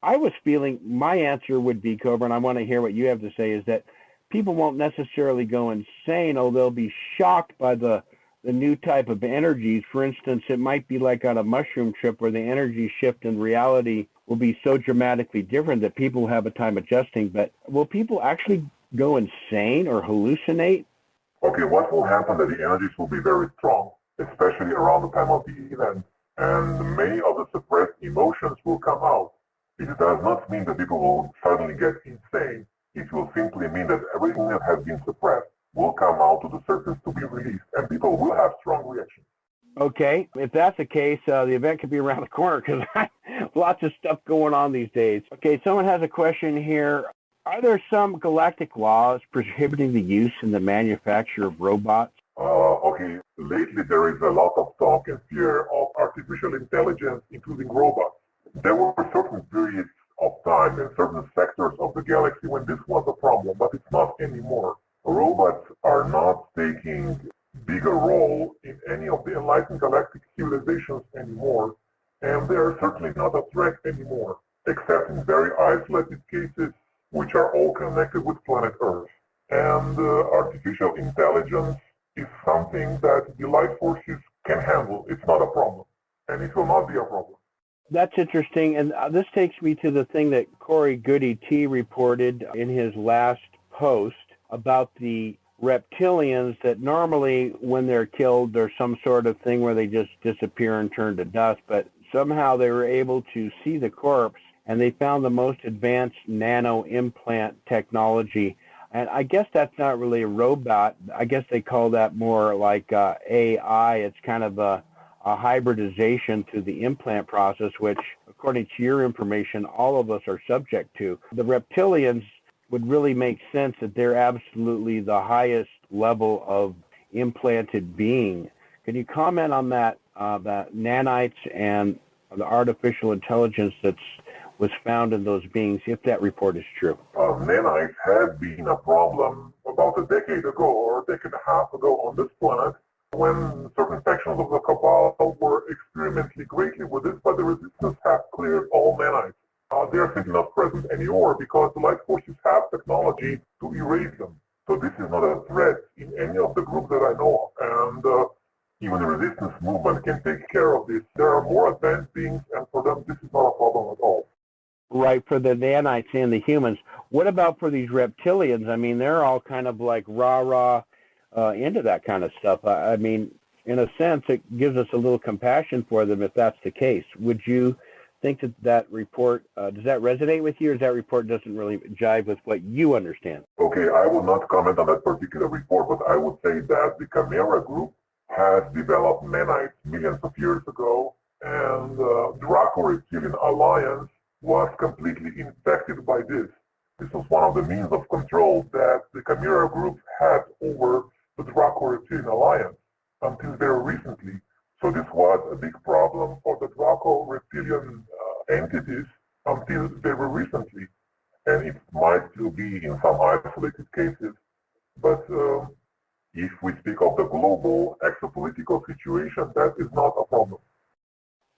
I was feeling my answer would be, Cobra, and I want to hear what you have to say, is that people won't necessarily go insane, or they'll be shocked by the new type of energies. For instance, it might be like on a mushroom trip where the energy shift in reality will be so dramatically different that people will have a time adjusting. But will people actually go insane or hallucinate? Okay, what will happen that the energies will be very strong, especially around the time of the event, and many of the suppressed emotions will come out. It does not mean that people will suddenly get insane. It will simply mean that everything that has been suppressed will come out to the surface to be released, and people will have strong reactions. Okay, if that's the case, the event could be around the corner because lots of stuff going on these days. Okay, someone has a question here. Are there some galactic laws prohibiting the use and the manufacture of robots? Okay, lately there is a lot of talk and fear of artificial intelligence, including robots. There were certain periods of time in certain sectors of the galaxy when this was a problem, but it's not anymore. Robots are not taking bigger role in any of the enlightened galactic civilizations anymore, and they are certainly not a threat anymore, except in very isolated cases, which are all connected with planet Earth. And artificial intelligence is something that the light forces can handle. It's not a problem, and it will not be a problem. That's interesting, and this takes me to the thing that Corey Goody T reported in his last post about the reptilians, that normally when they're killed, there's some sort of thing where they just disappear and turn to dust, but somehow they were able to see the corpse, and they found the most advanced nano implant technology. And I guess that's not really a robot. I guess they call that more like AI. It's kind of a hybridization to the implant process, which, according to your information, all of us are subject to. The reptilians would really make sense that they're absolutely the highest level of implanted being. Can you comment on that, that nanites and the artificial intelligence that was found in those beings, if that report is true? Nanites had been a problem about a decade ago or a decade and a half ago on this planet when certain sections of the Cabal were experimenting greatly with it, but the resistance have cleared all nanites. They are simply not present anymore because the light forces have technology to erase them. So this is not a threat in any of the groups that I know of, and even the resistance movement can take care of this. There are more advanced beings, and for them this is not a problem at all. Right, for the nanites and the humans. What about for these reptilians? I mean, they're all kind of like rah-rah into that kind of stuff. I mean, in a sense, it gives us a little compassion for them if that's the case. Would you think that that report, does that resonate with you, or that report doesn't really jive with what you understand? Okay, I will not comment on that particular report, but I would say that the Chimera group has developed nanites millions of years ago, and the Draco-Reptilian Alliance was completely infected by this. This was one of the means of control that the Chimera group had over the Draco-Reptilian Alliance until very recently. So this was a big problem for the Draco-Reptilian entities until very recently. And it might still be in some isolated cases. But if we speak of the global exopolitical situation, that is not a problem.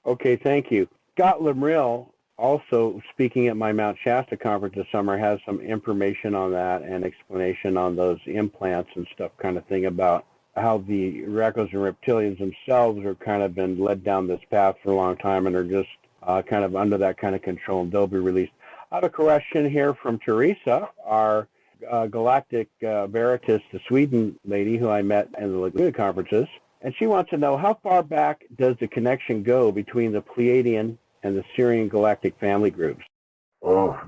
Okay, thank you. Scott Lemrill, also speaking at my Mount Shasta conference this summer, has some information on that and explanation on those implants and stuff kind of thing about how the Racos and reptilians themselves are kind of been led down this path for a long time and are just kind of under that kind of control, and they'll be released. I have a question here from Teresa, our Galactic Veritas, the Sweden lady who I met in the Laguna conferences, and she wants to know, how far back does the connection go between the Pleiadian and the Syrian galactic family groups?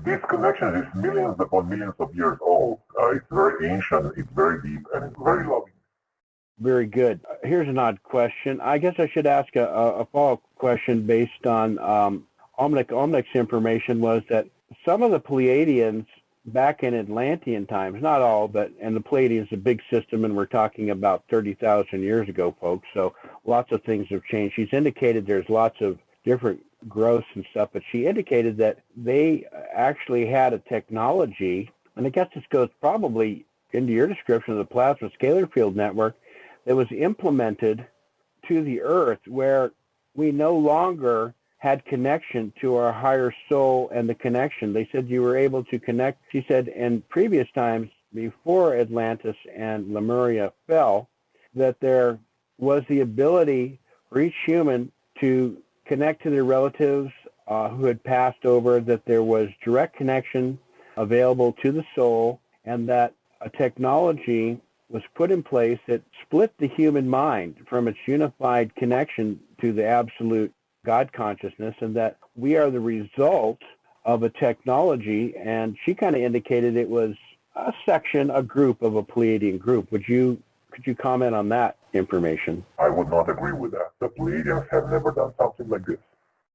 This connection is millions upon millions of years old. It's very ancient, it's very deep, and it's very loving. Very good. Here's an odd question. I guess I should ask a follow-up question based on Omnic's information, was that some of the Pleiadians back in Atlantean times, not all, but, and the Pleiadians is a big system, and we're talking about 30,000 years ago, folks, so lots of things have changed. She's indicated there's lots of different growths and stuff, but she indicated that they actually had a technology, and I guess this goes probably into your description of the plasma scalar field network, that was implemented to the Earth, where we no longer had connection to our higher soul and the connection. They said you were able to connect, she said, in previous times before Atlantis and Lemuria fell, that there was the ability for each human to connect to their relatives who had passed over, that there was direct connection available to the soul, and that a technology was put in place that split the human mind from its unified connection to the absolute God consciousness, and that we are the result of a technology. And she kind of indicated it was a section, a group of a Pleiadian group. Could you comment on that information? I would not agree with that. The Pleiadians have never done something like this.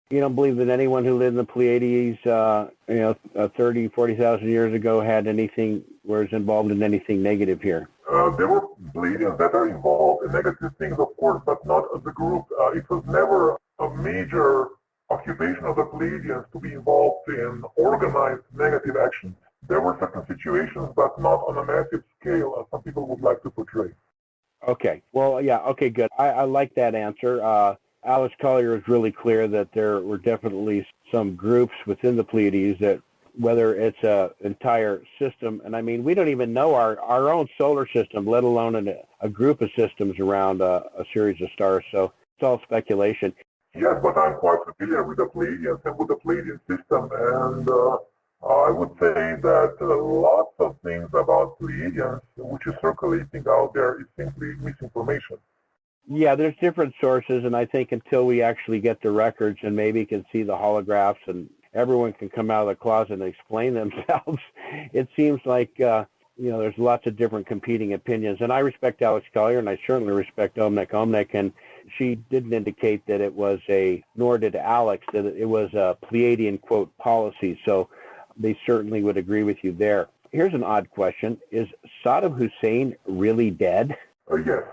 You don't believe that anyone who lived in the Pleiades, 30, 40,000 years ago had anything, was involved in anything negative here? There were Pleiadians that are involved in negative things, of course, but not as a group. It was never a major occupation of the Pleiadians to be involved in organized negative actions. There were certain situations, but not on a massive scale, as some people would like to portray. Okay. Well, yeah. Okay, good. I like that answer. Alex Collier is really clear that there were definitely some groups within the Pleiades that, whether it's an entire system, and I mean, we don't even know our own solar system, let alone a group of systems around a series of stars. So it's all speculation. Yes, but I'm quite familiar with the Pleiadians and with the Pleiadian system, and I would say that lots of things about Pleiadians, which is circulating out there, is simply misinformation. Yeah, there's different sources, and I think until we actually get the records and maybe can see the holographs and everyone can come out of the closet and explain themselves, it seems like, there's lots of different competing opinions. And I respect Alex Collier, and I certainly respect Omnic, and she didn't indicate that it was nor did Alex, that it was a Pleiadian, quote, policy. So they certainly would agree with you there. Here's an odd question. Is Saddam Hussein really dead? Yes.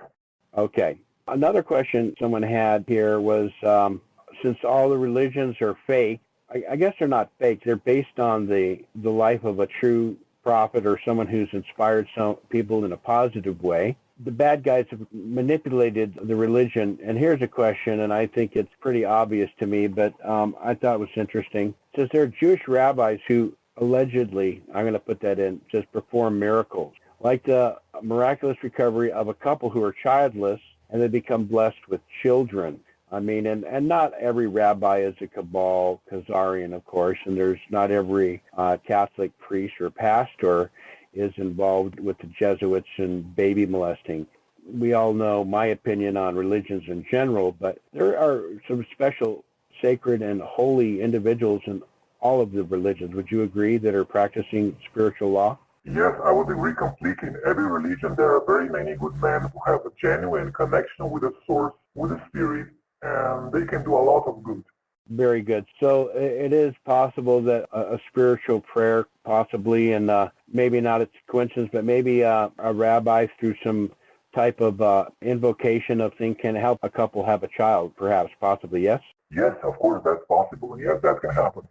Okay. Another question someone had here was, since all the religions are fake, I guess they're not fake. They're based on the life of a true prophet or someone who's inspired some people in a positive way. The bad guys have manipulated the religion. And here's a question, and I think it's pretty obvious to me, but I thought it was interesting. It says there are Jewish rabbis who allegedly, I'm going to put that in, just perform miracles, like the miraculous recovery of a couple who are childless and they become blessed with children. I mean, and not every rabbi is a Cabal Khazarian, of course, and there's not every Catholic priest or pastor is involved with the Jesuits and baby molesting. We all know my opinion on religions in general, but there are some special sacred and holy individuals in all of the religions. Would you agree that are practicing spiritual law? Yes, I would agree completely. In every religion, there are very many good men who have a genuine connection with the source, with the spirit, and they can do a lot of good. Very good. So it is possible that a spiritual prayer, possibly, and maybe not it's coincidence, but maybe a rabbi through some type of invocation of thing can help a couple have a child, perhaps, possibly, yes? Yes, of course, that's possible, and yes, that can happen.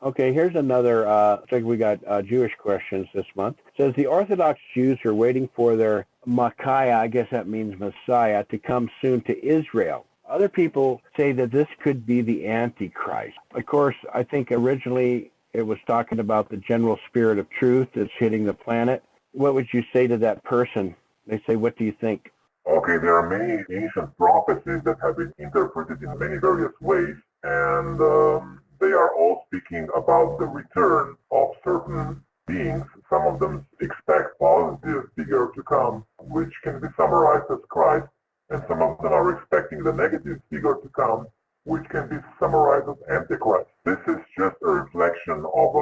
Okay, here's another, I think we got Jewish questions this month. It says the Orthodox Jews are waiting for their Messiah, I guess that means Messiah, to come soon to Israel. Other people say that this could be the Antichrist. Of course, I think originally it was talking about the general spirit of truth that's hitting the planet. What would you say to that person? They say, what do you think? Okay, there are many ancient prophecies that have been interpreted in many various ways, and they are all speaking about the return of certain beings. Some of them expect positive figure to come, which can be summarized as Christ, and some of them are expecting the negative figure to come, which can be summarized as Antichrist. This is just a reflection of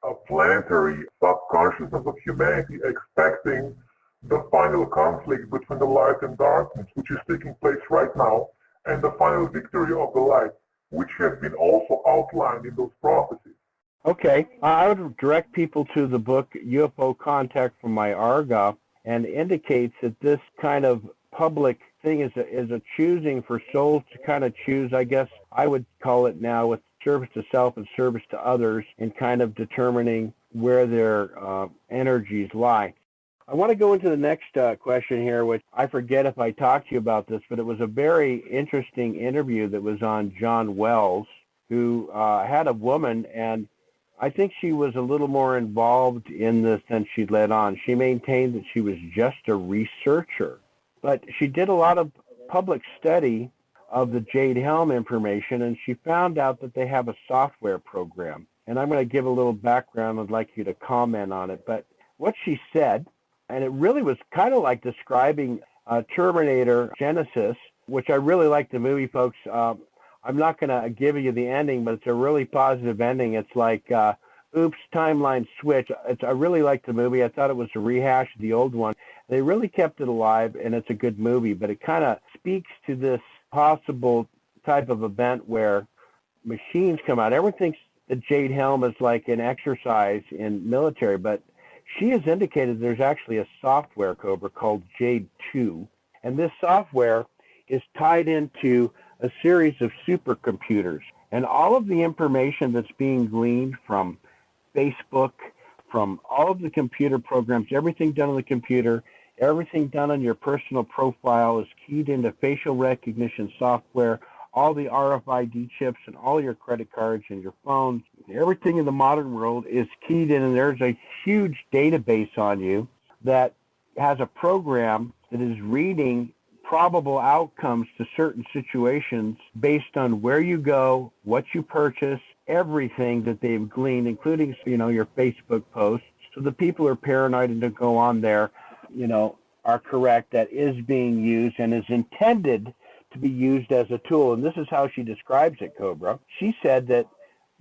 a planetary subconsciousness of humanity expecting the final conflict between the light and darkness, which is taking place right now, and the final victory of the light, which has been also outlined in those prophecies. Okay, I would direct people to the book UFO Contact from my Arga, and indicates that this kind of public thing is a choosing for souls to kind of choose, I guess I would call it now, with service to self and service to others, and kind of determining where their energies lie. I want to go into the next question here, which I forget if I talked to you about this, but it was a very interesting interview that was on John Wells, who had a woman, and I think she was a little more involved in this than she let on. She maintained that she was just a researcher, but she did a lot of public study of the Jade Helm information, and she found out that they have a software program. And I'm going to give a little background. I'd like you to comment on it. But what she said, and it really was kind of like describing Terminator Genesis, which I really like the movie, folks. I'm not going to give you the ending, but it's a really positive ending. It's like, oops, timeline switch. I really like the movie. I thought it was a rehash of the old one. They really kept it alive, and it's a good movie, but it kind of speaks to this possible type of event where machines come out. Everyone thinks that Jade Helm is like an exercise in military, but she has indicated there's actually a software, Cobra, called Jade 2, and this software is tied into a series of supercomputers, and all of the information that's being gleaned from Facebook, from all of the computer programs, everything done on the computer, everything done on your personal profile is keyed into facial recognition software, all the RFID chips and all your credit cards and your phones. Everything in the modern world is keyed in, and there's a huge database on you that has a program that is reading probable outcomes to certain situations based on where you go, what you purchase, everything that they've gleaned, including, your Facebook posts. So the people who are paranoid and don't go on there, are correct. That is being used and is intended to be used as a tool. And this is how she describes it, Cobra. She said that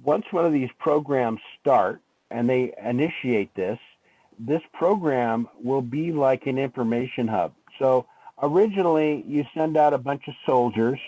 once one of these programs start and they initiate this program will be like an information hub. So originally, you send out a bunch of soldiers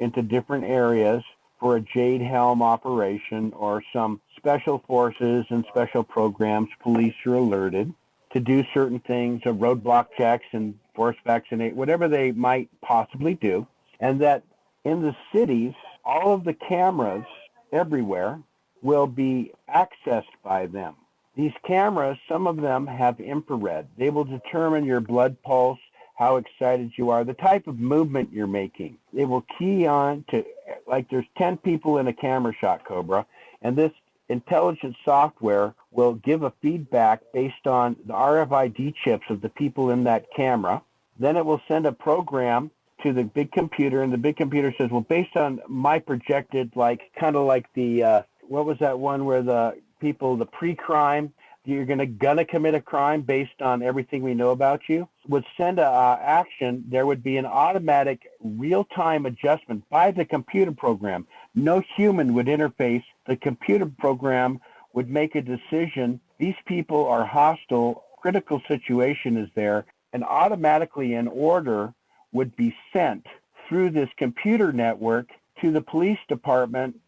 into different areas for a Jade Helm operation, or some special forces and special programs. Police are alerted to do certain things, roadblock checks and force vaccinate, whatever they might possibly do, and that in the cities, all of the cameras everywhere will be accessed by them. These cameras, some of them have infrared. They will determine your blood pulse, how excited you are, the type of movement you're making. They will key on to, like there's 10 people in a camera shot, Cobra, and this intelligent software will give a feedback based on the RFID chips of the people in that camera. Then it will send a program to the big computer, and the big computer says, well, based on my projected, like, kind of like the, what was that one where the people, the pre-crime, you're gonna commit a crime based on everything we know about you, would send a action. There would be an automatic real-time adjustment by the computer program. No human would interface. The computer program would make a decision. These people are hostile. Critical situation is there, and automatically an order would be sent through this computer network to the police department,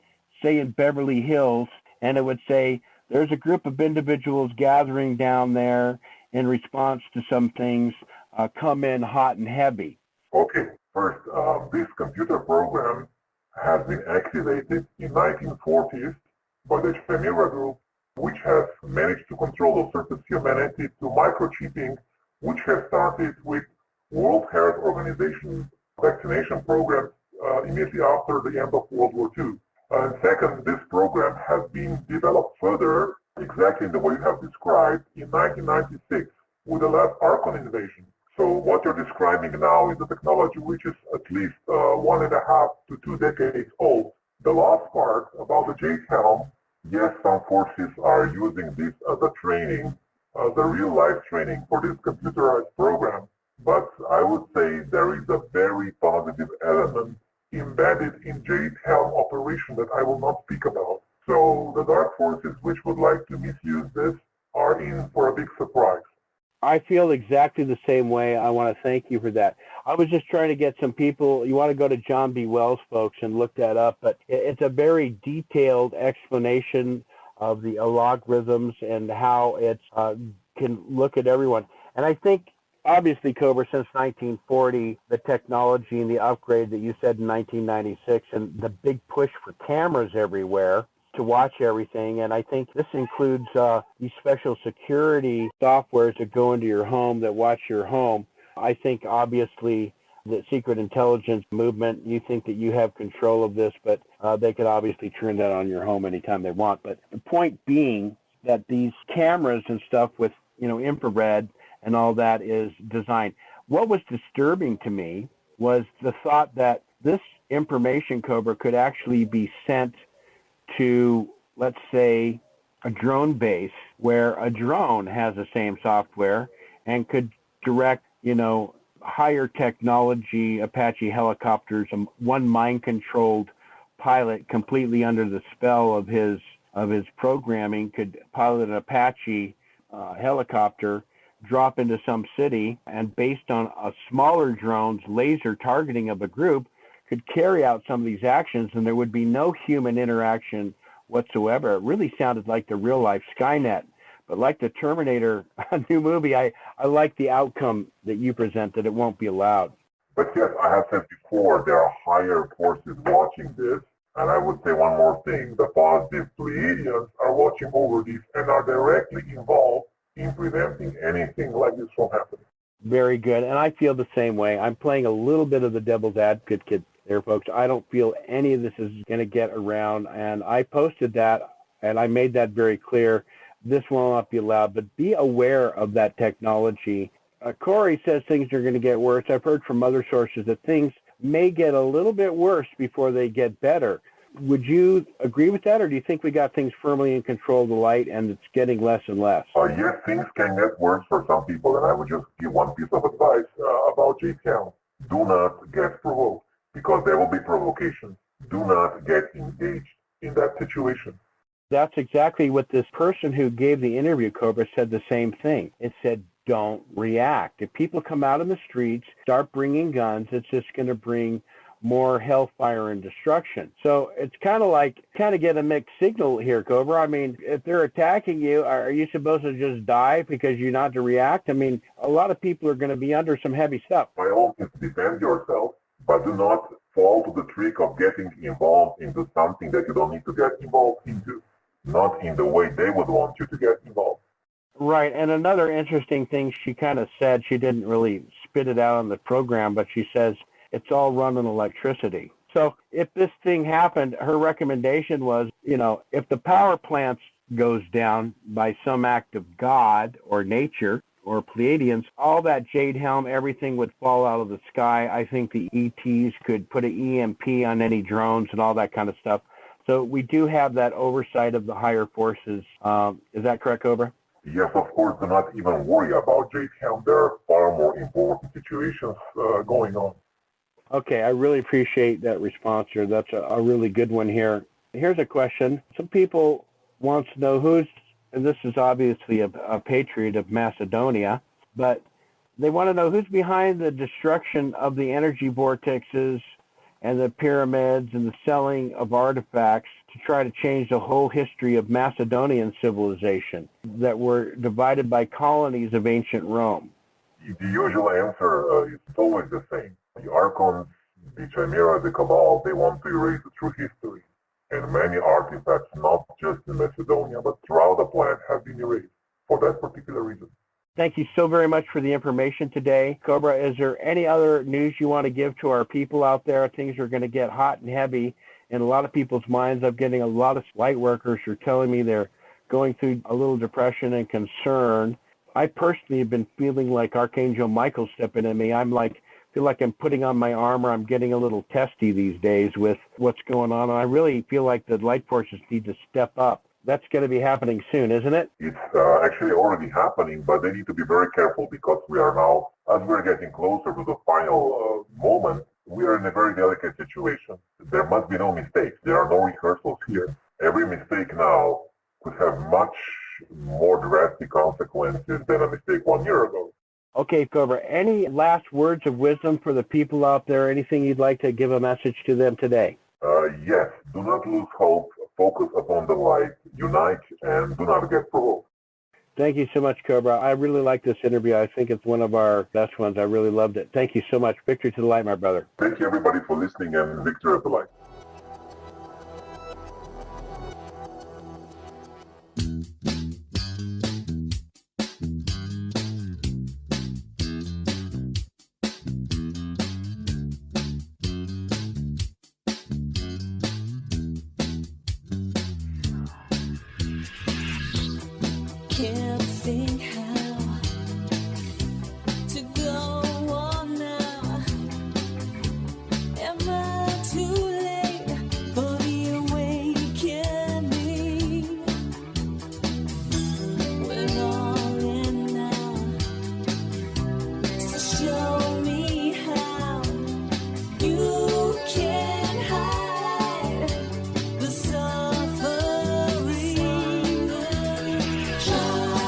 say in Beverly Hills, and it would say, there's a group of individuals gathering down there in response to some things, come in hot and heavy. Okay, first, this computer program has been activated in 1940s by the Chimera group, which has managed to control the surface humanity to microchipping, which has started with World Health Organization vaccination programs immediately after the end of World War II. And second, this program has been developed further, exactly in the way you have described, in 1996 with the last Archon invasion. So what you're describing now is a technology which is at least 1.5 to 2 decades old. The last part about the Jade Helm, yes, some forces are using this as a training, as a real-life training for this computerized program. But I would say there is a very positive element embedded in Jade Helm operation that I will not speak about. So the dark forces which would like to misuse this are in for a big surprise. I feel exactly the same way. I want to thank you for that. I was just trying to get some people, you want to go to John B. Wells, folks, and look that up, but it's a very detailed explanation of the algorithms and how it can look at everyone. And I think obviously, Cobra, since 1940, the technology and the upgrade that you said in 1996 and the big push for cameras everywhere to watch everything. And I think this includes these special security softwares that go into your home that watch your home. I think, obviously, the secret intelligence movement, you think that you have control of this, but they could obviously turn that on your home anytime they want. But the point being that these cameras and stuff with, infrared and all that is designed. What was disturbing to me was the thought that this information, Cobra, could actually be sent to, let's say, a drone base where a drone has the same software and could direct, higher technology Apache helicopters, one mind-controlled pilot completely under the spell of his programming could pilot an Apache helicopter, drop into some city, and based on a smaller drone's laser targeting of a group, could carry out some of these actions, and there would be no human interaction whatsoever. It really sounded like the real-life Skynet. But like the Terminator, a new movie, I like the outcome that you present, that it won't be allowed. But yes, I have said before, there are higher forces watching this. And I would say one more thing. The positive Pleiadians are watching over this and are directly involved in preventing anything like this from happening. Very good. And I feel the same way. I'm playing a little bit of the devil's advocate there, folks. I don't feel any of this is going to get around. And I posted that, and I made that very clear. This will not be allowed, but be aware of that technology. Corey says things are going to get worse. I've heard from other sources that things may get a little bit worse before they get better. Would you agree with that, or do you think we got things firmly in control of the light and it's getting less and less? Yes, things can get worse for some people, and I would just give one piece of advice about Jade Helm. Do not get provoked, because there will be provocation. Do not get engaged in that situation. That's exactly what this person who gave the interview, Cobra, said the same thing. It said, don't react. If people come out in the streets, start bringing guns, it's just going to bring more hellfire and destruction. So it's kind of get a mixed signal here, Cobra. I mean, if they're attacking you, are you supposed to just die because you're not to react? I mean, a lot of people are going to be under some heavy stuff. By all means, defend yourself, but do not fall to the trick of getting involved into something that you don't need to get involved into, not in the way they would want you to get involved. Right, and another interesting thing she kind of said, she didn't really spit it out on the program, but she says it's all run on electricity. So if this thing happened, her recommendation was, if the power plants goes down by some act of God or nature or Pleiadians, all that jade helm, everything would fall out of the sky. I think the ETs could put an EMP on any drones and all that kind of stuff. So we do have that oversight of the higher forces. Is that correct, Cobra? Yes, of course, do not even worry about jade helm. There are far more important situations going on. Okay, I really appreciate that response here. That's a really good one here. Here's a question. Some people want to know and this is obviously a patriot of Macedonia, but they want to know who's behind the destruction of the energy vortexes and the pyramids and the selling of artifacts to try to change the whole history of Macedonian civilization that were divided by colonies of ancient Rome. The usual answer is always the same. The Archons, the Chimera, the Cabal, they want to erase the true history. And many artifacts, not just in Macedonia, but throughout the planet, have been erased for that particular reason. Thank you so very much for the information today. Cobra, is there any other news you want to give to our people out there? Things are going to get hot and heavy in a lot of people's minds. I'm getting a lot of light workers who are telling me they're going through a little depression and concern. I personally have been feeling like Archangel Michael stepping in me. Feel like I'm putting on my armor. I'm getting a little testy these days with what's going on. And I really feel like the light forces need to step up. That's going to be happening soon, isn't it? It's actually already happening, but they need to be very careful because we are now, as we're getting closer to the final moment, we are in a very delicate situation. There must be no mistakes. There are no rehearsals here. Every mistake now could have much more drastic consequences than a mistake 1 year ago. Okay, Cobra, any last words of wisdom for the people out there? Anything you'd like to give a message to them today? Yes, do not lose hope. Focus upon the light, unite, and do not get provoked. Thank you so much, Cobra. I really like this interview. I think it's one of our best ones. I really loved it. Thank you so much. Victory to the light, my brother. Thank you, everybody, for listening, and victory of the light. Can't think how to go on now. Am I too late for the awakening? We're all in now, so show me how you can hide the suffering. Try